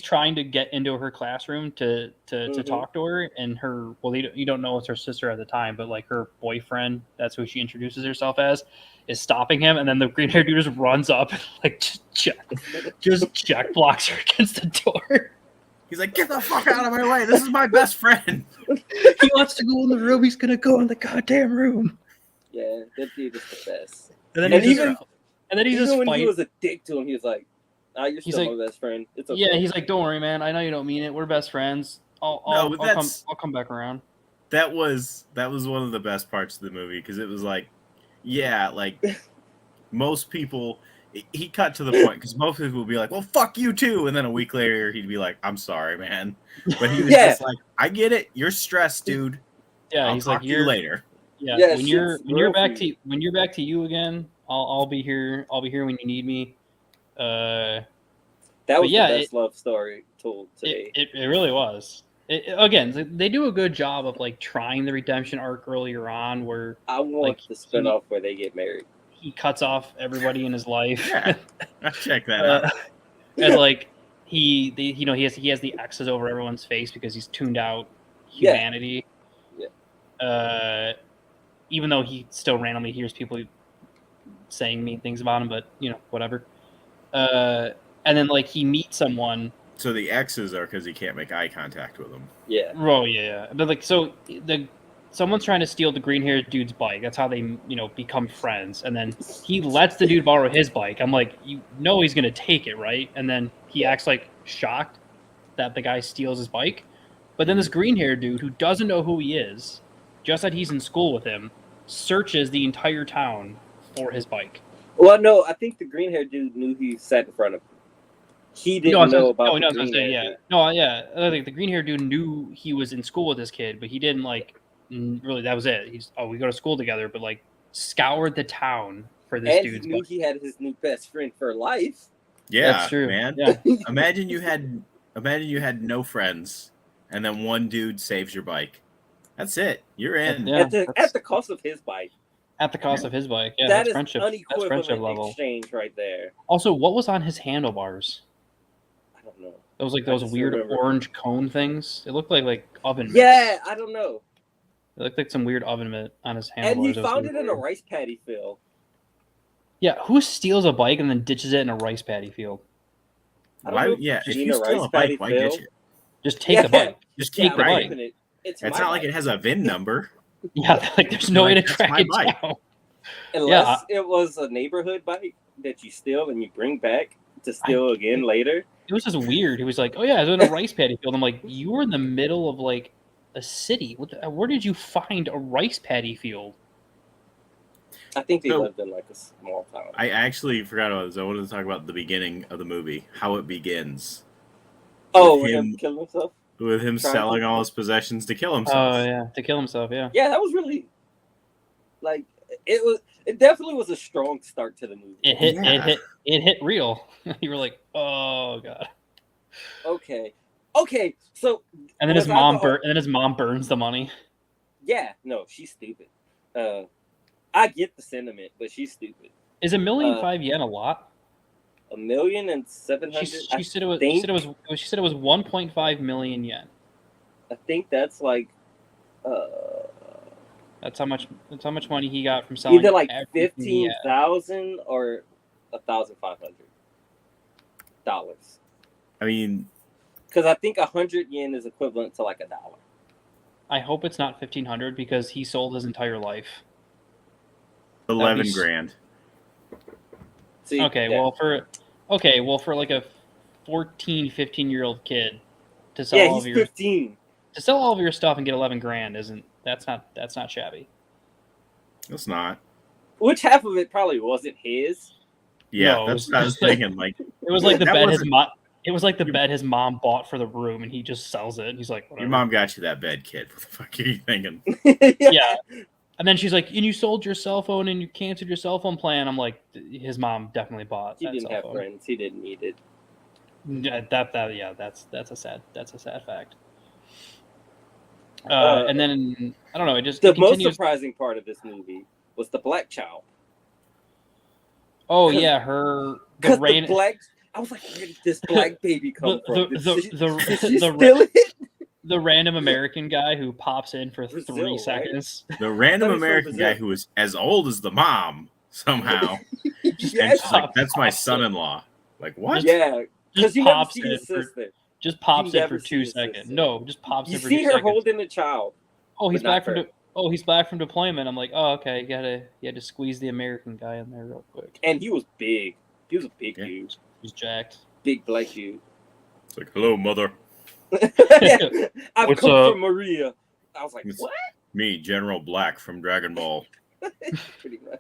trying to get into her classroom to Mhm. talk to her, and her you don't know it's her sister at the time, but like her boyfriend, that's who she introduces herself as, is stopping him, and then the green haired dude just runs up and like just check blocks her against the door. He's like, get the fuck out of my way. This is my best friend. He wants to go in the room. He's gonna go in the goddamn room. Yeah, that dude is the best. And then And he's even- just, and then he's Even just when he fighting. was a dick to him, he was like, "Ah, you're He's still like- my best friend. It's okay." Yeah, he's like, "Don't worry, man. I know you don't mean it. We're best friends." I'll but I'll come back around. that was one of the best parts of the movie because it was like, yeah, like most people. He cut to the point because most people would be like, "Well, fuck you too," and then a week later he'd be like, "I'm sorry, man," but he was Yeah. just like, "I get it. You're stressed, dude. Yeah, I'll he's talk like, to you later." Yeah, Yeah, when you're shit's real for you. when you're back to you again, I'll be here. I'll be here when you need me. That But was yeah, the best love story told today. it really was. Again, they do a good job of like trying the redemption arc earlier on, where I want like, the spinoff where they get married. he cuts off everybody in his life. Yeah, I check that Uh, out. and like he has the X's over everyone's face because he's tuned out Yeah. humanity. Even though he still randomly hears people saying mean things about him, but whatever. And then like he meets someone. So the X's are because he can't make eye contact with them. Yeah. Oh yeah. But like someone's trying to steal the green haired dude's bike. That's how they become friends. And then he lets the dude borrow his bike. I'm like, he's gonna take it, right? And then he acts like shocked that the guy steals his bike. But then this green haired dude who doesn't know who he is, just that he's in school with him, searches the entire town for his bike. Well, no, I think the green haired dude knew he sat in front of him. He didn't know about the green hair dude. No, yeah. I think the green haired dude knew he was in school with this kid, but he didn't like really. That was it. We go to school together, but like scoured the town for this And dude's he knew bike. he had his new best friend for life. Yeah, That's true, man. Yeah. Imagine you had no friends, and then one dude saves your bike. That's it. You're in. Yeah, at the cost of his bike. At the cost of his bike. Yeah, That that's is friendship. That's unequivalent friendship level. exchange right there. Also, what was on his handlebars? I don't know. It was like I those just weird remember. orange cone things. It looked like oven mitts. Yeah, I don't know. It looked like some weird oven mitt on his handlebars. And he It was found really it in a weird. rice paddy field. Yeah, who steals a bike and then ditches it in a rice paddy field? I don't Why? know if Yeah, if Gina you steal a Rice bike, Paddy why Phil. ditch it? Just take the bike. Just Take keep the riding. bike. It's It's my not like bike. it has a VIN number. Yeah, like there's no way to Like, that's track my it bike. down. Unless it was a neighborhood bike that you steal and you bring back to steal again later. It was just weird. He was like, "Oh yeah, I was in a rice paddy field." I'm like, "You were in the middle of like a city. Where did you find a rice paddy field?" I think they So- lived in like a small town. I actually forgot about this. I wanted to talk about the beginning of the movie, how it begins Oh, with him him- killing himself? with him Trying selling to- all his possessions to kill himself. Oh yeah, to kill himself. Yeah. Yeah, that was really like it definitely was a strong start to the movie. It hit. Yeah. It hit real. You were like, "Oh god." Okay. So And then Was his I mom the- And then his mom burns the money. yeah, no, she's stupid. I get the sentiment, but she's stupid. Is $1,000,005 a lot? 1,700,000. She said it was. think- She said it was 1.5 million yen. I think that's like That's how much money he got from selling. either like everything he had. 15,000 or $1,500. I mean, Because I think 100 yen is equivalent to like $1. I hope it's not 1,500 because he sold his entire life. 11 s- grand. See, Okay, yeah. well for like a 14, 15-year-old kid to sell Yeah, all he's of your 15. stuff and get 11 grand that's not shabby. It's not. Which half of it probably wasn't his. Yeah, No, that's it what I was- was thinking. Like, It was like the That bed his wasn't- mom. It was like the bed his mom bought for the room, and he just sells it. And he's like, your whatever. mom got you that bed, kid. What the fuck are you thinking? Yeah. And then she's like, and you sold your cell phone and you canceled your cell phone plan. I'm like, his mom definitely bought He that didn't cell have phone. friends. He didn't need it. Yeah, that's a sad fact. Uh, And then I don't know. It just The it most continues. surprising part of this movie was the black child. Oh yeah, the Because rain. the black, I was like, where did this black baby come from? Did she the steal it? the random American guy who pops in for Brazil, 3 right? seconds. The random That is from American Brazil. guy who was as old as the mom somehow. And Yes. she's like, that's my son-in-law. Like, what? Yeah, because Just you never pops see in his for sister. just pops You in for never see 2 his seconds. sister. No, just pops You in for see 2 her seconds. holding a child. Oh, he's but not back from her. he's back from deployment. I'm like, oh, okay, you had to squeeze the American guy in there real quick. And he was big. He was a big Yeah. dude. He's jacked. Big black dude. It's like, hello, mother. I've What's come up? from Maria. I was like, It's- what? Me, General Black from Dragon Ball. Pretty much.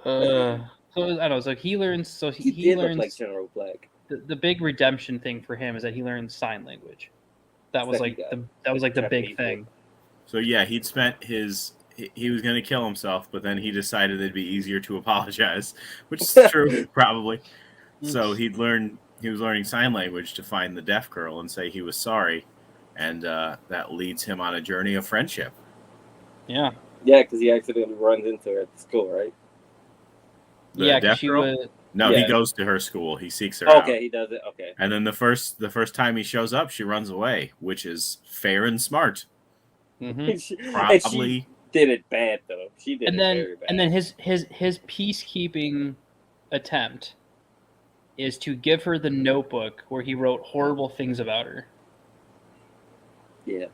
So I don't know. So he learns. So He he did look learns like General Black. the big redemption thing for him is that he learns sign language. That was That he like got. the Japanese big thing. So yeah, he'd spent he was going to kill himself, but then he decided it'd be easier to apologize, which is true, probably. So he was learning sign language to find the deaf girl and say he was sorry, and that leads him on a journey of friendship. Yeah. Yeah, because he accidentally runs into her at the school, right? The Yeah, 'cause deaf she girl? was. No, he Yeah. goes to her school. He seeks her out. Okay, he does it. Okay. And then the first time he shows up, she runs away, which is fair and smart. Mhm. She- and Probably. she did it bad though. She did And it then very bad. and then his peacekeeping attempt is to give her the notebook where he wrote horrible things about her. Yeah.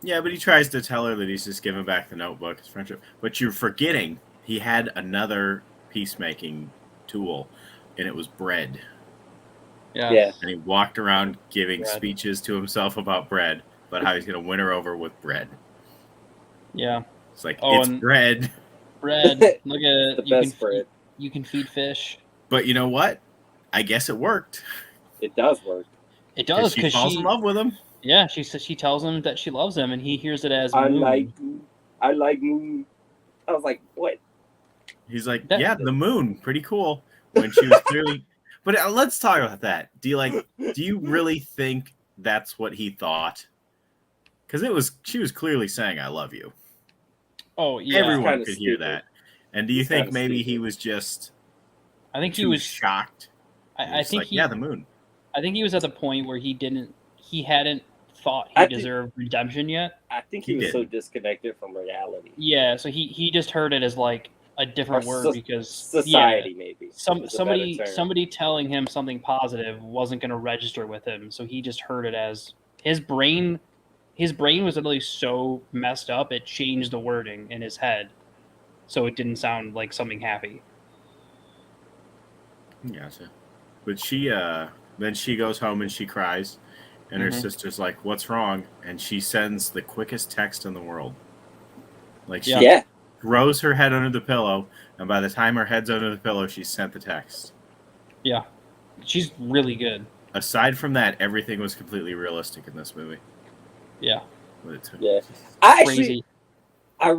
Yeah, but he tries to tell her that he's just giving back the notebook, his friendship. But you're forgetting he had another peacemaking tool, and it was bread. Yeah. And he walked around giving Bread. speeches to himself about bread, about how he's going to win her over with bread. Yeah. It's like, Oh, it's and- bread. Bread. Look at it. The You best bread. You can feed fish. But you know what? I guess it worked. It does work. It does She because falls in love with him. Yeah, she says she tells him that she loves him, and he hears it as I moon. like moon. I was like, what? He's like, That- yeah, the moon, pretty cool. When she was clearly... But let's talk about that. Do you really think that's what he thought? Because she was clearly saying, I love you. Oh yeah, Everyone kinda could hear stupid. that. And do you He's think kinda maybe he stupid. was just I think he too was. shocked? I He's think like, he. yeah, the moon. I think he was at the point where he hadn't thought he I think- deserved redemption yet. I think He he was so didn't. disconnected from reality. Yeah, so he just heard it as like a different Or word so- because Society, maybe. is a better somebody term. telling him something positive wasn't going to register with him, so he just heard it as his brain. His brain was literally so messed up it changed the wording in his head, so it didn't sound like something happy. Gotcha. But then she goes home and she cries, and her Mhm. sister's like, "What's wrong?" And she sends the quickest text in the world. Like she Yeah. throws her head under the pillow, and by the time her head's under the pillow, she sent the text. Yeah, she's really good. Aside from that, everything was completely realistic in this movie. Yeah, But it took Yeah. I actually, crazy. I've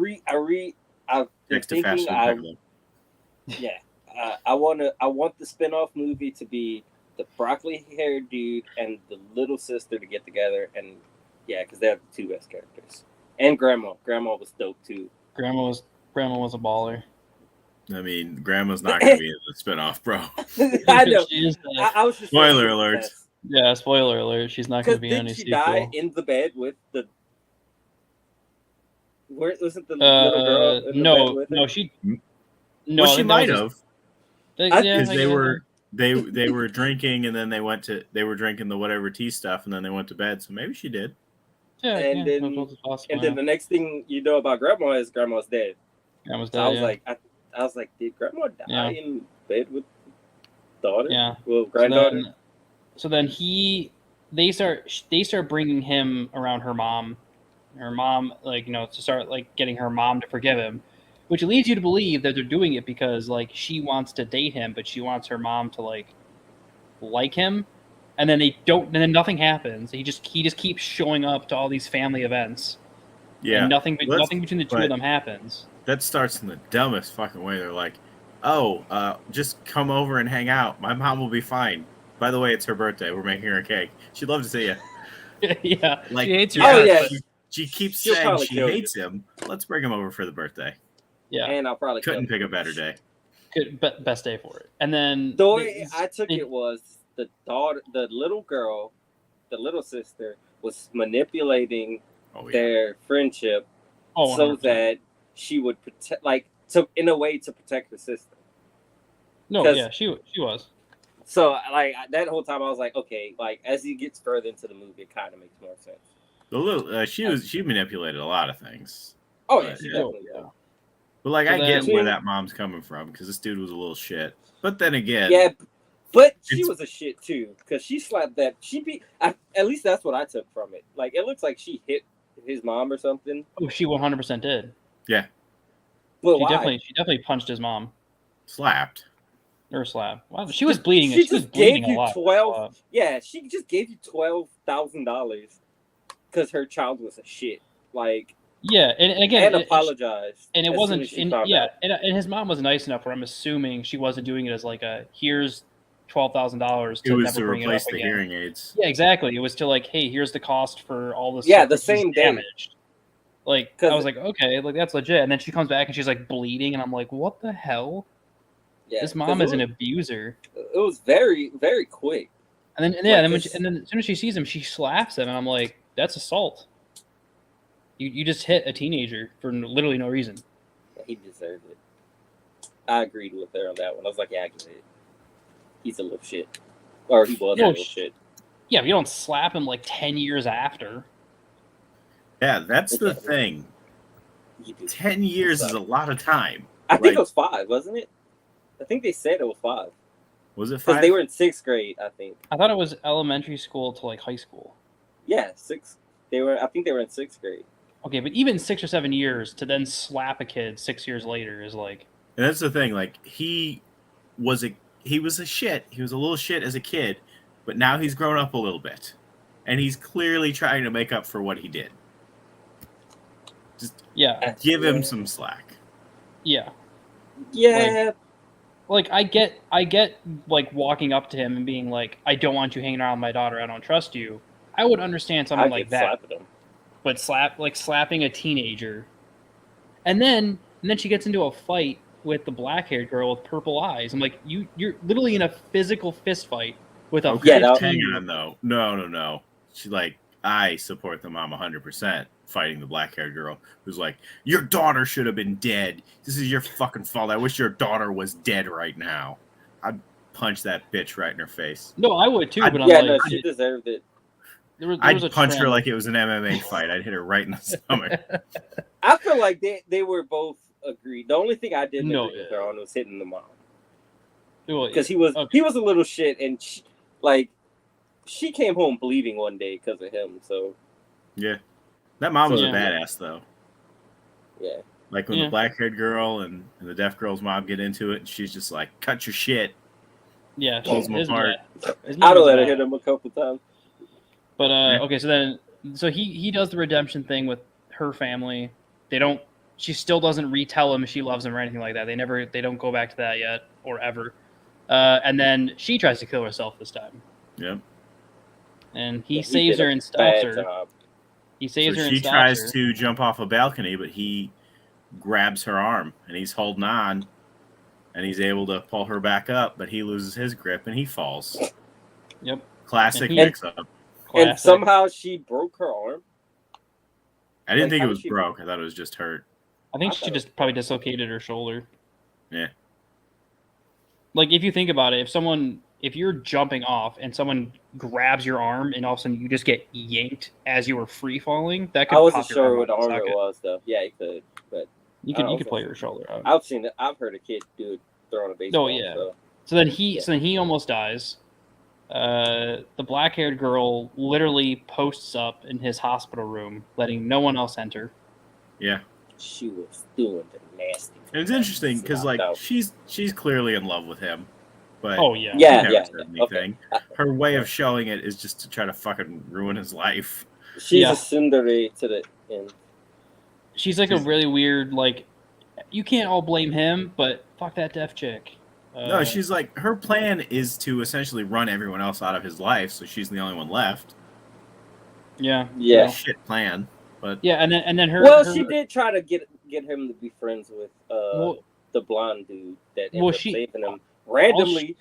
been next to Fast thinking, and Furious. yeah, I want the spin-off movie to be the broccoli-haired dude and the little sister to get together, and yeah, because they have the two best characters. And Grandma was dope too. Grandma was a baller. I mean, Grandma's not going to be in the spinoff, bro. I know. She is, I was just Spoiler saying alert. that. yeah, spoiler alert. She's not going Because to be in didn't any she sequel. die in the bed with the? Where wasn't the little girl in the bed No, with her? no, she. Hmm? No, Well, I she think that might was have, I- yeah, because I they guess. they were drinking, and then they were drinking the whatever tea stuff, and then they went to bed. So maybe she did. Yeah, and yeah, then- that's possible, And then the next thing you know about Grandma is Grandma's dead. Grandma's So dead, I was yeah. like, I was like, did Grandma die Yeah. in bed with daughter? Yeah. Well, So granddaughter. then they start bringing him around her mom, like to start like getting her mom to forgive him, which leads you to believe that they're doing it because like she wants to date him, but she wants her mom to like him, and then they don't, and then nothing happens. He just keeps showing up to all these family events, Yeah, and nothing Let's- between the two but- of them happens. that starts in the dumbest fucking way. They're like, "Oh, just come over and hang out. My mom will be fine. By the way, it's her birthday. We're making her a cake. She'd love to see you." Yeah, Like, she hates her. Oh, yeah. She keeps She'll saying probably she kill you. hates him. Let's bring him over for the birthday. yeah. And I'll probably Couldn't kill pick a better day. Good, best day for it. And then The way I took they- it was the daughter, the little girl, the little sister was manipulating Oh yeah. their friendship oh, so 100%. that she would protect, in a way to protect her sister. No, 'cause- yeah, she was. So that whole time I was like, okay, as he gets further into the movie, it kind of makes more sense. The little she manipulated a lot of things. Oh yeah, Right, she yeah. definitely Yeah. did. But like, So I get then- where that mom's coming from because this dude was a little shit. But then again, Yeah, But she It's- was a shit too, because she slapped that. She beat. At least that's what I took from it. Like it looks like she hit his mom or something. Oh, she 100% did. But She why? definitely punched his mom slapped. or slapped. Wow, she was bleeding. She She was just bleeding gave a you lot. 12. Yeah, she just gave you $12,000 because her child was a shit. Like, Yeah, and again, and apologized. and it as wasn't. soon as she And, found yeah, out. and his mom was nice enough where I'm assuming she wasn't doing it as like a here's $12,000 It to was never to bring it up replace the again. hearing aids. Yeah, exactly. It was to like, hey, here's the cost for all the Yeah, the circuits same day. damaged. Like, I 'Cause- was like, okay, like that's legit. And then she comes back and she's like bleeding, and I'm like, what the hell? Yeah, This 'cause mom it is an was- abuser. It was very, very quick. And then Like and then, this- and then as soon as she sees him, she slaps him, and I'm like, that's assault. You just hit a teenager for literally no reason. He deserved it. I agreed with her on that one. I was like, yeah, I get it. He's a little shit. Or he was a No, little shit. Yeah, but you don't slap him like 10 years after. Yeah, that's the thing. He did. 10 years is a lot of time. I think like- it was 5, wasn't it? I think they said it was 5. Was it Because 5? they were in 6th grade, I think. I thought it was elementary school to like high school. Yeah, 6. I think they were in 6th grade. Okay, but even 6 or 7 years to then slap a kid 6 years later is like, And that's the thing. Like he was a shit. He was a little shit as a kid, but now he's grown up a little bit, and he's clearly trying to make up for what he did. Just yeah, give him some slack. yeah. Yeah, Like I get like walking up to him and being like, I don't want you hanging around with my daughter. I don't trust you. I would understand something I like get that. slapping them. But slapping a teenager, and then she gets into a fight with the black-haired girl with purple eyes. I'm like, you're literally in a physical fist fight with a Okay, Yeah, that- hang on though. No. She's like, I support the mom 100%. Fighting the black-haired girl who's like, your daughter should have been dead. This is your fucking fault. I wish your daughter was dead right now. I'd punch that bitch right in her face. No, I would too, but I'm Yeah, like, no, she deserved it. there was I'd a punch her trend. like it was an MMA fight. I'd hit her right in the stomach. I feel like they were both agreed. The only thing I didn't No, agree with her on was hitting the mom. Well, Because he was a little shit, and she came home bleeding one day because of him. So Yeah. That mom was Yeah. a badass, though. yeah, Like when Yeah. the black-haired girl and the deaf girl's mom get into it, and she's just like, cut your shit. yeah, Pulls them his apart. dad- his I'd mom have was let her bad. hit him a couple times. But Yeah. okay, so he does the redemption thing with her family. She still doesn't retell him she loves him or anything like that. They don't go back to that yet or ever. And then she tries to kill herself this time, Yep. and he Yeah, saves did her a and stops her. bad job. He saves So her she and stops tries her. to jump off a balcony, but he grabs her arm, and he's holding on, and he's able to pull her back up, but he loses his grip, and he falls. Yep. Classic And he- mix-up. And Classic. somehow she broke her arm. I didn't Like, think how it did was she- broke. I thought it was just hurt. I think I she thought it just was probably fine. dislocated her shoulder. Yeah. Like if you think about it, if you're jumping off and someone grabs your arm and all of a sudden you just get yanked as you were free falling, that could I wasn't pop your sure arm what out in a arm it second. was though. Yeah, he could, but You I could don't know. play your shoulder out. I've heard a kid do it throwing a baseball. yeah. So. So then he almost dies. The black-haired girl literally posts up in his hospital room, letting no one else enter. Yeah. She was doing the nasty. And it's interesting because, like, Knocked out. she's clearly in love with him, but Oh yeah. Yeah, he never yeah, said yeah, okay. anything. Her way of showing it is just to try to fucking ruin his life. She's Yeah. a tsundere to the end. She's like a really weird like. You can't all blame him, but fuck that deaf chick. No, she's like, her plan is to essentially run everyone else out of his life, so she's the only one left. Yeah. Yeah. Shit plan. But Yeah, and then her. Well, her- she did try to get him to be friends with Well, the blonde dude that ended well, up she- saving him randomly.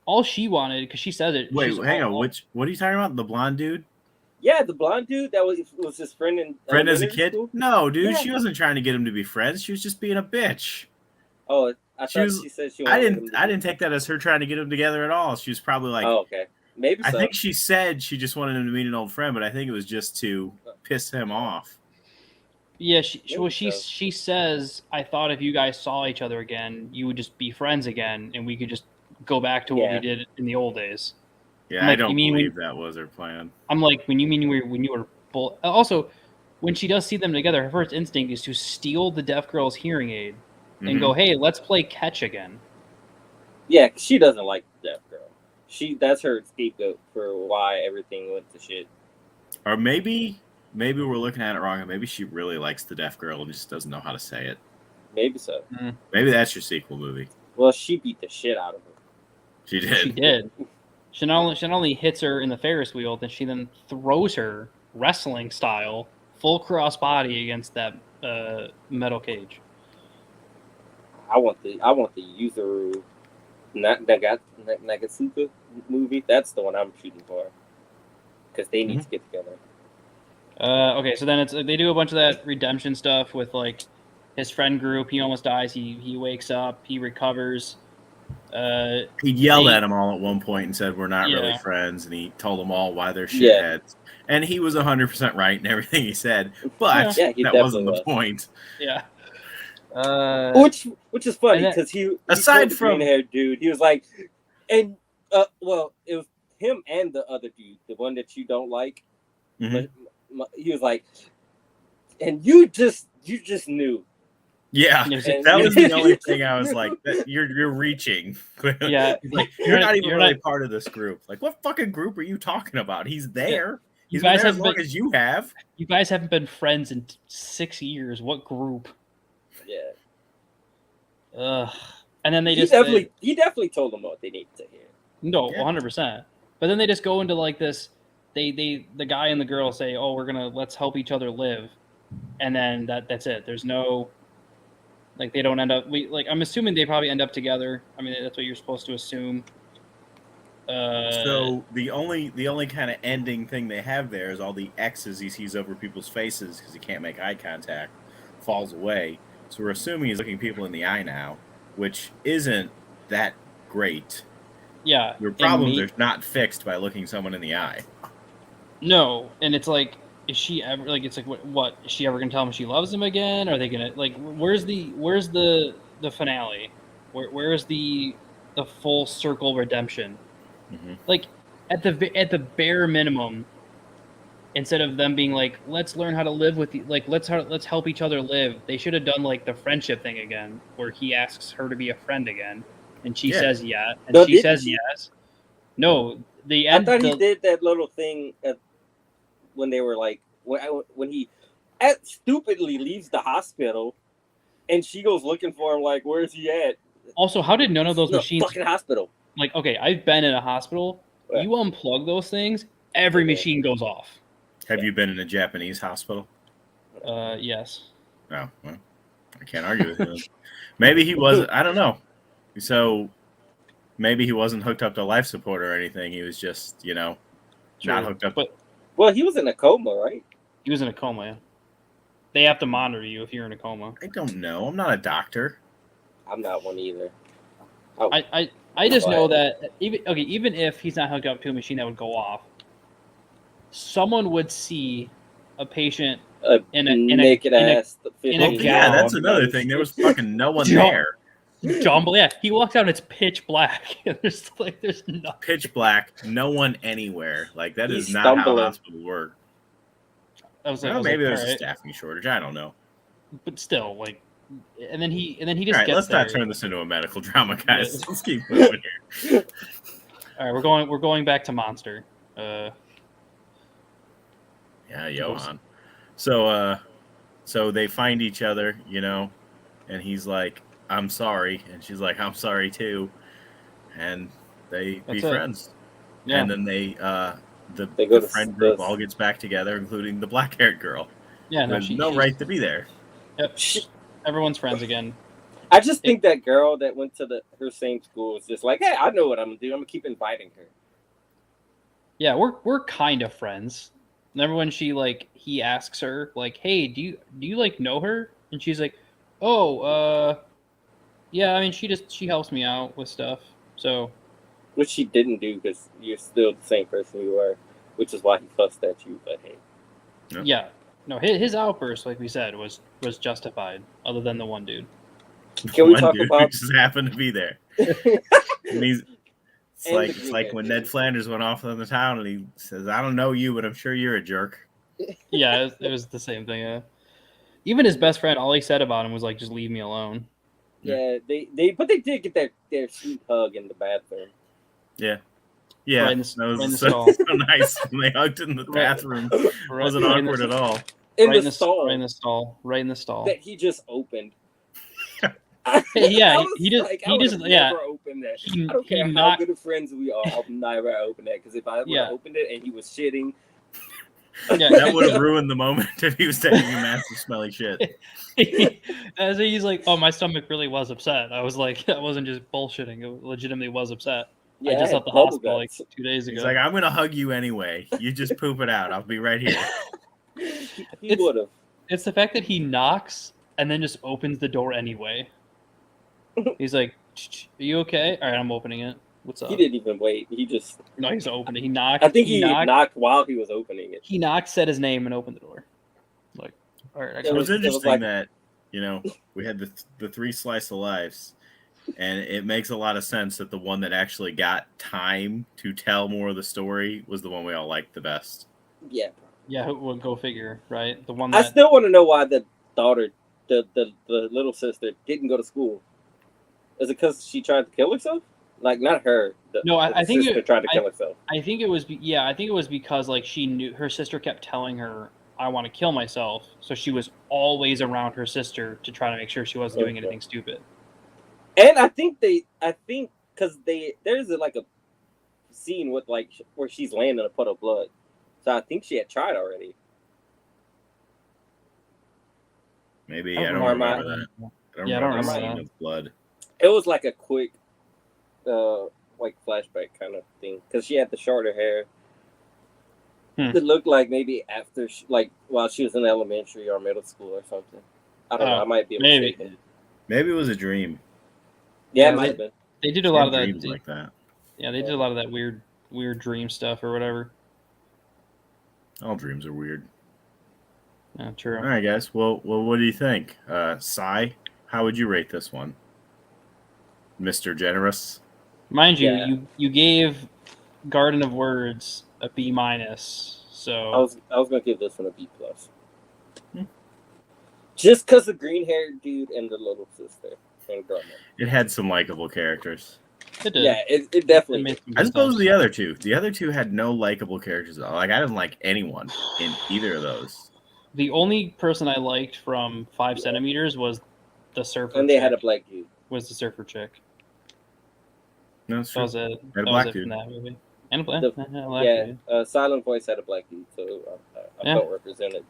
all she wanted, because she said it. wait, she's hang all- on. What are you talking about? The blonde dude? Yeah, the blonde dude that was his friend in Friend as a elementary kid? school? No, dude. Yeah. She wasn't trying to get him to be friends. She was just being a bitch. Oh, I She thought was- she said she. I wanted him didn't. to I be- didn't take that as her trying to get them together at all. She was probably like, Oh, okay. Maybe so. I think she said she just wanted him to meet an old friend, but I think it was just to piss him off. Yeah, Maybe so. she says, "I thought if you guys saw each other again, you would just be friends again, and we could just go back to what we Yeah. did in the old days." Yeah, I'm I like, "You don't mean believe that was her plan. I'm like, when you mean when you were also when she does see them together, her first instinct is to steal the deaf girl's hearing aid and go, Mhm. "Hey, let's play catch again." Yeah, 'cause she doesn't like the deaf girl. That's her scapegoat for why everything went to shit. Or maybe we're looking at it wrong, and maybe she really likes the deaf girl and just doesn't know how to say it. Maybe so. Maybe that's your sequel movie. Well, she beat the shit out of her. She did. She did. She not only hits her in the Ferris wheel, then she then throws her wrestling style full cross body against that metal cage. I want the Yuzuru Nagatsuka movie. That's the one I'm shooting for. Because they need to get together. Okay, so then they do a bunch of that redemption stuff with like his friend group. He almost dies. He wakes up. He recovers. He yelled at them all at one point and said, "We're not really Yeah. friends," and he told them all why they're Yeah. shitheads. And he was 100% right in everything he said, but Yeah, he that wasn't definitely the point. Yeah. Which is funny and then- because he Aside told the from- green-haired dude, he was like, and well, it was him and the other dude, the one that you don't like. Mhm. He was like, and you just knew. Yeah, There's that a- was the only thing I was like, you're reaching. Yeah. He's like, You're you're not- not even you're really not- part of this group. Like, what fucking group are you talking about? He's there. You He's been guys there as haven't long been as you have. you guys haven't been friends in 6 years. What group? Yeah, Ugh. And then they he just definitely told them what they needed to hear. No, Yeah. 100%. But then they just go into like this. The guy and the girl say, "Oh, let's help each other live," and then that's it. There's no, like, they don't end up. I'm assuming they probably end up together. I mean, that's what you're supposed to assume. So the only kind of ending thing they have there is all the X's he sees over people's faces because he can't make eye contact, falls away. So we're assuming he's looking people in the eye now, which isn't that great. Yeah, Your and problems are not fixed by looking someone in the eye. No, and it's like, is she ever like? It's like, what is she ever gonna tell him she loves him again? Are they gonna like? Where's the finale? Where's the full circle redemption? Mhm. Like at the bare minimum, instead of them being like, let's learn how to live with you, like let's help each other live. They should have done like the friendship thing again, where he asks her to be a friend again, and she Yeah. says yeah, and No, she didn't says she? yes. No, the I end. thought he did that little thing when they were like when he stupidly leaves the hospital, and she goes looking for him like, where's he at? Also, how did none of those The machines? fucking hospital. Like, okay, I've been in a hospital. Yeah. You unplug those things, every Yeah. machine goes off. Have you been in a Japanese hospital? Yes. No. Well, I can't argue with you. Maybe he wasn't. I don't know. So maybe he wasn't hooked up to life support or anything. He was just, not True. hooked up. But Well, he was in a coma, right? he was in a coma. Yeah. They have to monitor you if you're in a coma. I don't know. I'm not a doctor. I'm not one either. I just know that even if he's not hooked up to a machine that would go off, someone would see a patient in a naked ass. in a Well, yeah, gown. that's another thing. There was fucking no one Jump. there. jumble. Yeah, he walks out and it's pitch black. there's nothing. Pitch black. No one anywhere. Like that He's is not how stumbling. hospitals work. I was like, Well, maybe there's a alright. staffing shortage. I don't know. But still, like, and then he just All right, gets let's there. not turn this into a medical drama, guys. Let's keep moving here. All right, we're going back to Monster. Yeah, Johan. So they find each other, and he's like, "I'm sorry," and she's like, "I'm sorry too," and they be That's it. friends. Yeah. And then they They go the to friend group the- all gets back together, including the black-haired girl. Yeah, no, With she's no right to be there. Yep, everyone's friends again. I just think that girl that went to her same school was just like, hey, I know what I'm gonna do. I'm gonna keep inviting her. Yeah, we're kind of friends. Remember when he asks her like, "Hey, do you like know her?" And she's like, "Oh, yeah. I mean, she helps me out with stuff." So Which she didn't do because you're still the same person you were, which is why he fussed at you. But hey, Yeah. yeah, No, his outburst, like we said, was justified. Other than the one dude. Can we One talk dude about- who just happened to be there? And he's it's And like the it's like green when hair Ned Flanders went off on the town and he says, "I don't know you, but I'm sure you're a jerk." Yeah, it was the same thing. Yeah. Even his best friend, all he said about him was like, "Just leave me alone." Yeah, but they did get their sweet hug in the bathroom. Yeah, Right in the- that was right in the so, stall. so nice when they hugged in the bathroom. Right, Wasn't right in the- awkward at all. In right the stall Right in the stall. Right in the stall. that he just opened. Yeah, I was he just- like, he I would just- have yeah. never opened that. He- I don't he care how knocked- good of friends we are. I'll never open that because if I would have Yeah. opened it and he was shitting, Yeah. That would have ruined the moment if he was taking a massive smelly shit. As he's like, "Oh, my stomach really was upset." I was like, "I wasn't just bullshitting. It legitimately was upset." yeah, I just had left the bubble hospital like guts. 2 days ago. He's like, "I'm gonna hug you anyway. You just poop it out. I'll be right here." He It's- would have. It's the fact that he knocks and then just opens the door anyway. He's like, "Are you okay?" All right, I'm opening it. What's up? He didn't even wait. He just. No, he's opened it. He knocked. I think he knocked. knocked while he was opening it. He knocked, said his name, and opened the door. Like, all right, I It It got was was interesting like- that we had the three slice of lives, and it makes a lot of sense that the one that actually got time to tell more of the story was the one we all liked the best. Yeah. Yeah, well, go figure, right? The one I that still want to know why the daughter, the little sister, didn't go to school. Is it because she tried to kill herself? Like, not her. No, I think sister tried to kill herself. I think it was. Yeah, I think it was because like she knew her sister kept telling her, "I want to kill myself," so she was always around her sister to try to make sure she wasn't doing Okay. anything stupid. And I think because there's like a scene with like where she's laying in a puddle of blood, so I think she had tried already. Maybe I I don't don't remember remember. that. I don't Yeah, I don't remember the remember scene of blood. It was like a quick, like flashback kind of thing because she had the shorter hair. It looked like maybe after like while she was in elementary or middle school or something. I don't know. I might be maybe. mistaken. Maybe it was a dream. Yeah, Yeah, it might have been. They did a lot of that. Dreams like that. Yeah, they did a lot of that weird dream stuff or whatever. All dreams are weird. Yeah, true. All right, guys. Well, what do you think? Sai, how would you rate this one? Mr. Generous? Mind you, Yeah. you gave Garden of Words a B minus. So I was gonna give this one a B plus. Hmm. Just because the green haired dude and the little sister and Grandma. It had some likable characters. it did. Yeah, it It definitely. made some As good opposed to stuff. the other two. The other two had no likable characters at all. Like, I didn't like anyone in either of those. The only person I liked from 5 centimeters was the surfer. And they chick. had a black dude. Was the surfer chick. No, it's That true. was it. Had a That black was it dude. from that movie. And a black, The- black Yeah, dude. Silent Voice had a black dude, so I Yeah. felt represented.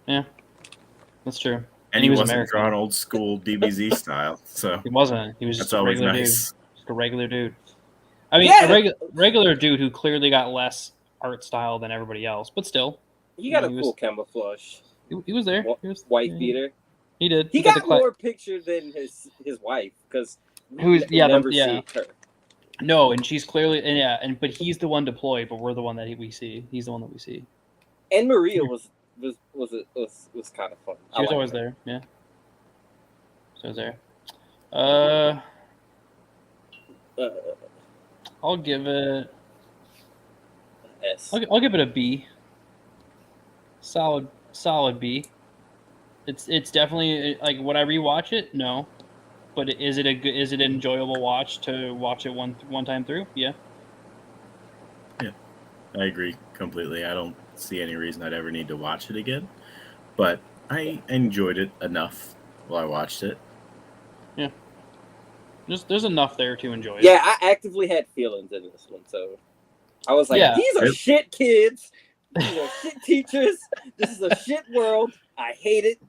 That's true. And he he was wasn't American. drawn old school DBZ style. So He wasn't. He was just that's a always regular nice. dude. Just a regular dude. I mean, Yeah. a regular dude who clearly got less art style than everybody else, but still, He got Yeah, a he cool was- camouflage. he was there. Wh- He was, White yeah, beater. He did. He got got the cla- more pictures than his wife because Who's- yeah, never yeah. see her. No, and she's clearly but he's the one deployed, but we're the one that we see. He's the one that we see. And Maria was kind of fun. She was always there. Yeah. She was there. I'll give it. S. I'll give it a B. Solid B. It's definitely like would I rewatch it? No, but is it an enjoyable watch to watch it one time through? Yeah. I agree completely. I don't see any reason I'd ever need to watch it again. But I enjoyed it enough while I watched it. There's enough there to enjoy it. Yeah, I actively had feelings in this one, so I was like, Yeah. "These are Yep. shit kids. These are shit teachers. This is a shit world. I hate it." You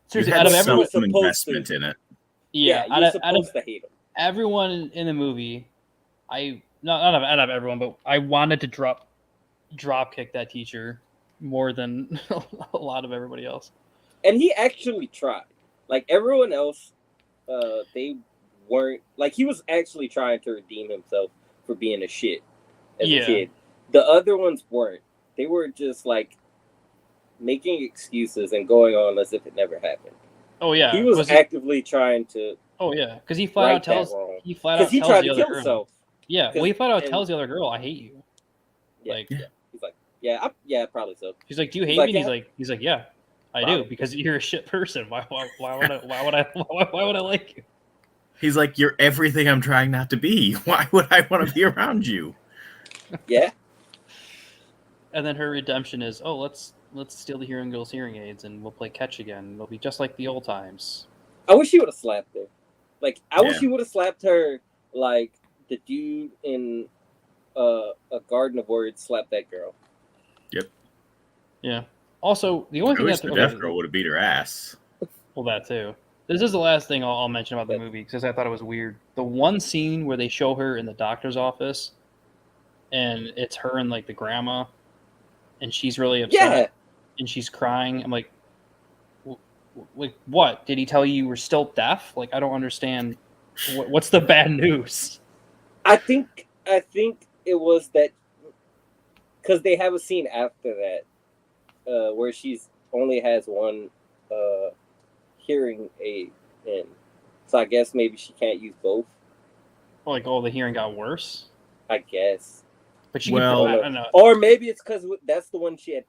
Seriously, had out of every- everyone, some supposed investment to. in it. yeah, you're out of supposed to hate them. everyone in the movie, not out of everyone, but I wanted to drop kick that teacher more than a lot of everybody else. And he actually tried. Like everyone else, they weren't like he was actually trying to redeem himself for being a shit as Yeah. a kid. The other ones weren't. They were just like making excuses and going on as if it never happened. Oh yeah, He was it- actively trying to Oh yeah, because he flat right out tells that wrong. he flat Because out he tells tried the to other kill girl. himself. Yeah, well, 'Cause- he flat out and- tells the other girl, "I hate you." Yeah, Like, yeah. He's like, yeah, probably so. she's like, "Do you hate He's like, me?" And "Yeah." he's like, "Yeah, I do, Probably. because you're a shit person. Why would I why would I like you?" He's like, you're everything I'm trying not to be. Why would I want to be around you? Yeah. And then her redemption is, "Oh, let's steal the hearing girl's hearing aids and we'll play catch again. It'll be just like the old times." I wish he would have slapped her. Like, I wish Yeah. he would have slapped her like the dude in A Garden of Words slapped that girl. Yeah. Also, the only I thing wish that the deaf girl would have beat her ass. well, that too. This is the last thing I'll mention about the movie because I thought it was weird. The one scene where they show her in the doctor's office, and it's her and like the grandma, and she's really upset Yeah. and she's crying. I'm like, like what? Did he tell you were still deaf? Like I don't understand. What's the bad news? I think it was that because they have a scene after that where she's only has one hearing aid in, so I guess maybe she can't use both. Like, oh, the hearing got worse. I guess, But she Well- I don't know. or maybe it's because that's the one he had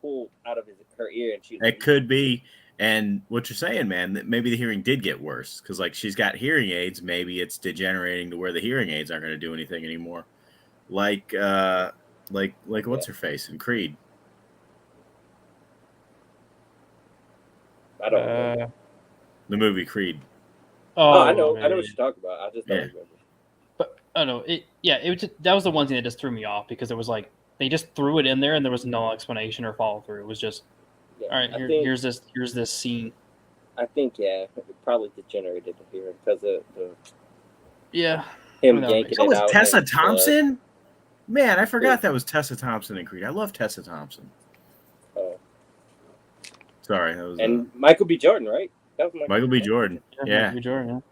pulled out of her ear, and she. It could be. And what you're saying, man, that maybe the hearing did get worse because, like, she's got hearing aids. Maybe it's degenerating to where the hearing aids aren't going to do anything anymore. Like what's her face in Creed? I don't know. The movie Creed. I know what you're talking about. I just don't Yeah. remember. But I don't know. It was just, that was the one thing that just threw me off because it was like they just threw it in there and there was no explanation or follow through. It was just Yeah, all right. Here's this scene. I think it probably degenerated the hearing because of Yeah. him That yanking makes That it was out. Tessa and, Thompson? Man, I forgot that was Tessa Thompson in Creed. I love Tessa Thompson. Sorry, that was and Michael B. Jordan, right? That was Michael B. Jordan. Yeah. Michael B. Jordan,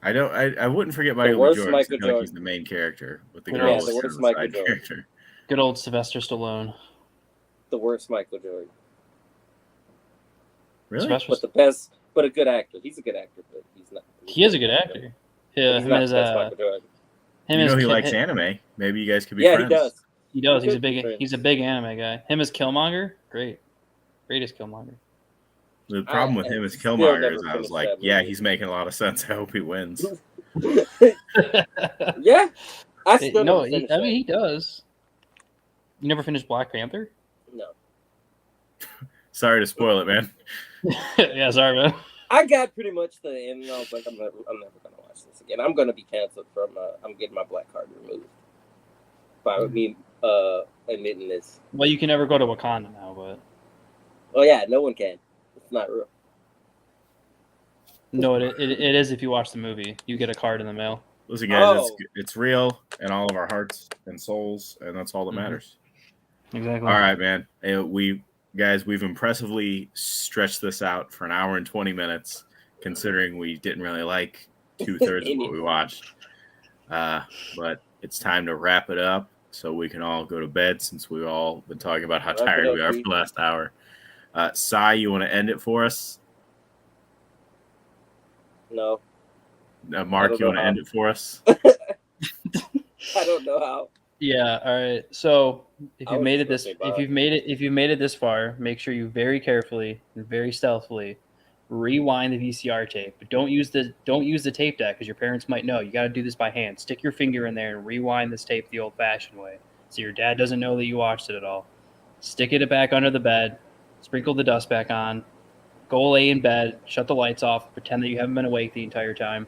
I wouldn't forget Michael B. worst Jordan. Michael I feel like he's Jordan. the main character, but the Yeah, girl the was kind worst of a Michael side Jordan. character. Good old Sylvester Stallone. The worst Michael Jordan, Really? Sylvester, but the best, but a good actor. He's a good actor, but he's not. he is a good actor. Yeah, He's him not as the best Michael Jordan. him You as know he Ki- likes hi- anime. Maybe you guys could be Yeah, friends. he does. He does. He's a Good big friends. anime guy. Him as Killmonger, greatest Killmonger. The problem with him as still Killmonger never is I was finished like, that yeah, movie. he's making a lot of sense. I hope he wins. Yeah, I still no, never finished I mean he does. You never finished Black Panther? that. No, Sorry to spoil it, man. Yeah, sorry, man. I got pretty much the end. And I was like, I'm never gonna watch this again. I'm gonna be canceled from. I'm getting my black card removed by me admitting this. Well, you can never go to Wakanda now, but Oh yeah, no one can. It's not real. no, it is if you watch the movie. You get a card in the mail. Listen, guys, Oh. it's real in all of our hearts and souls, and that's all that Mhm. matters. Exactly. All right, man. We've impressively stretched this out for an hour and 20 minutes, considering we didn't really like 2/3 of what we watched. But it's time to wrap it up so we can all go to bed since we've all been talking about how Wrap it tired up, we are for Pete. the last hour. Sai, you want to end it for us? No, Mark, don't you know want to how. end it for us? I don't know how. Yeah. All right. So if I you've was made it just this, gonna say if you've made it this far, make sure you very carefully and very stealthily rewind the VCR tape. But don't use the tape deck because your parents might know. You got to do this by hand. Stick your finger in there and rewind this tape the old-fashioned way, so your dad doesn't know that you watched it at all. Stick it back under the bed. Sprinkle the dust back on. Go lay in bed. Shut the lights off. Pretend that you haven't been awake the entire time.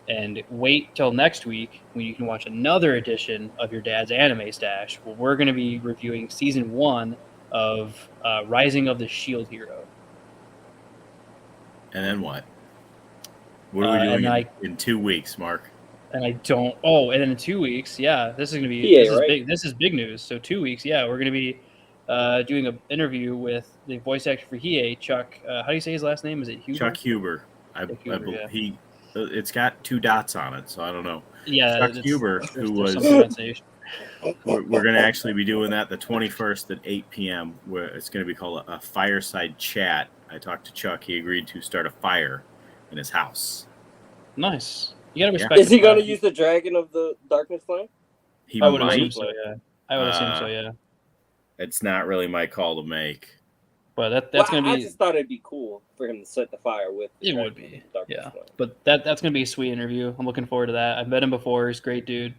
And wait till next week when you can watch another edition of your dad's anime stash. Where we're going to be reviewing season 1 of Rising of the Shield Hero. And then what? What are we doing and in 2 weeks, Mark? And I don't. Oh, and then in 2 weeks, yeah, this is going to be. Yeah, this is right. big. This is big news. So 2 weeks, yeah, we're going to be doing an interview with the voice actor for Hiei, Chuck. How do you say his last name? Is it Huber? Chuck Huber. Chuck Huber, It's got 2 dots on it, so I don't know. Yeah, Chuck it's- Huber, there's who some was pronunciation. We're going to actually be doing that the 21st at 8 p.m. Where it's going to be called a fireside chat. I talked to Chuck. He agreed to start a fire in his house. Nice. You gotta respect. Is he the gonna crowd. use the Dragon of the Darkness Flame? He I would might. assume so. Yeah. I would assume so. Yeah. It's not really my call to make. But that's Well, gonna I be. just thought it'd be cool for him to set the fire with. The It Dragon would of be. the Darkness Yeah. Flame. But that's gonna be a sweet interview. I'm looking forward to that. I've met him before. He's a great dude.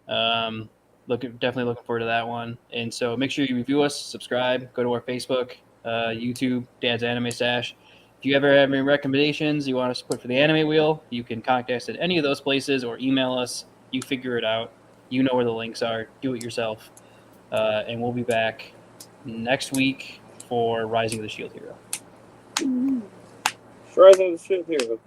Definitely looking forward to that one. And so make sure you review us, subscribe, go to our Facebook, YouTube, Dad's Anime Stash. If you ever have any recommendations you want us to put for the anime wheel, you can contact us at any of those places or email us. You figure it out. You know where the links are. Do it yourself. And we'll be back next week for Rising of the Shield Hero. Rising of the Shield Hero.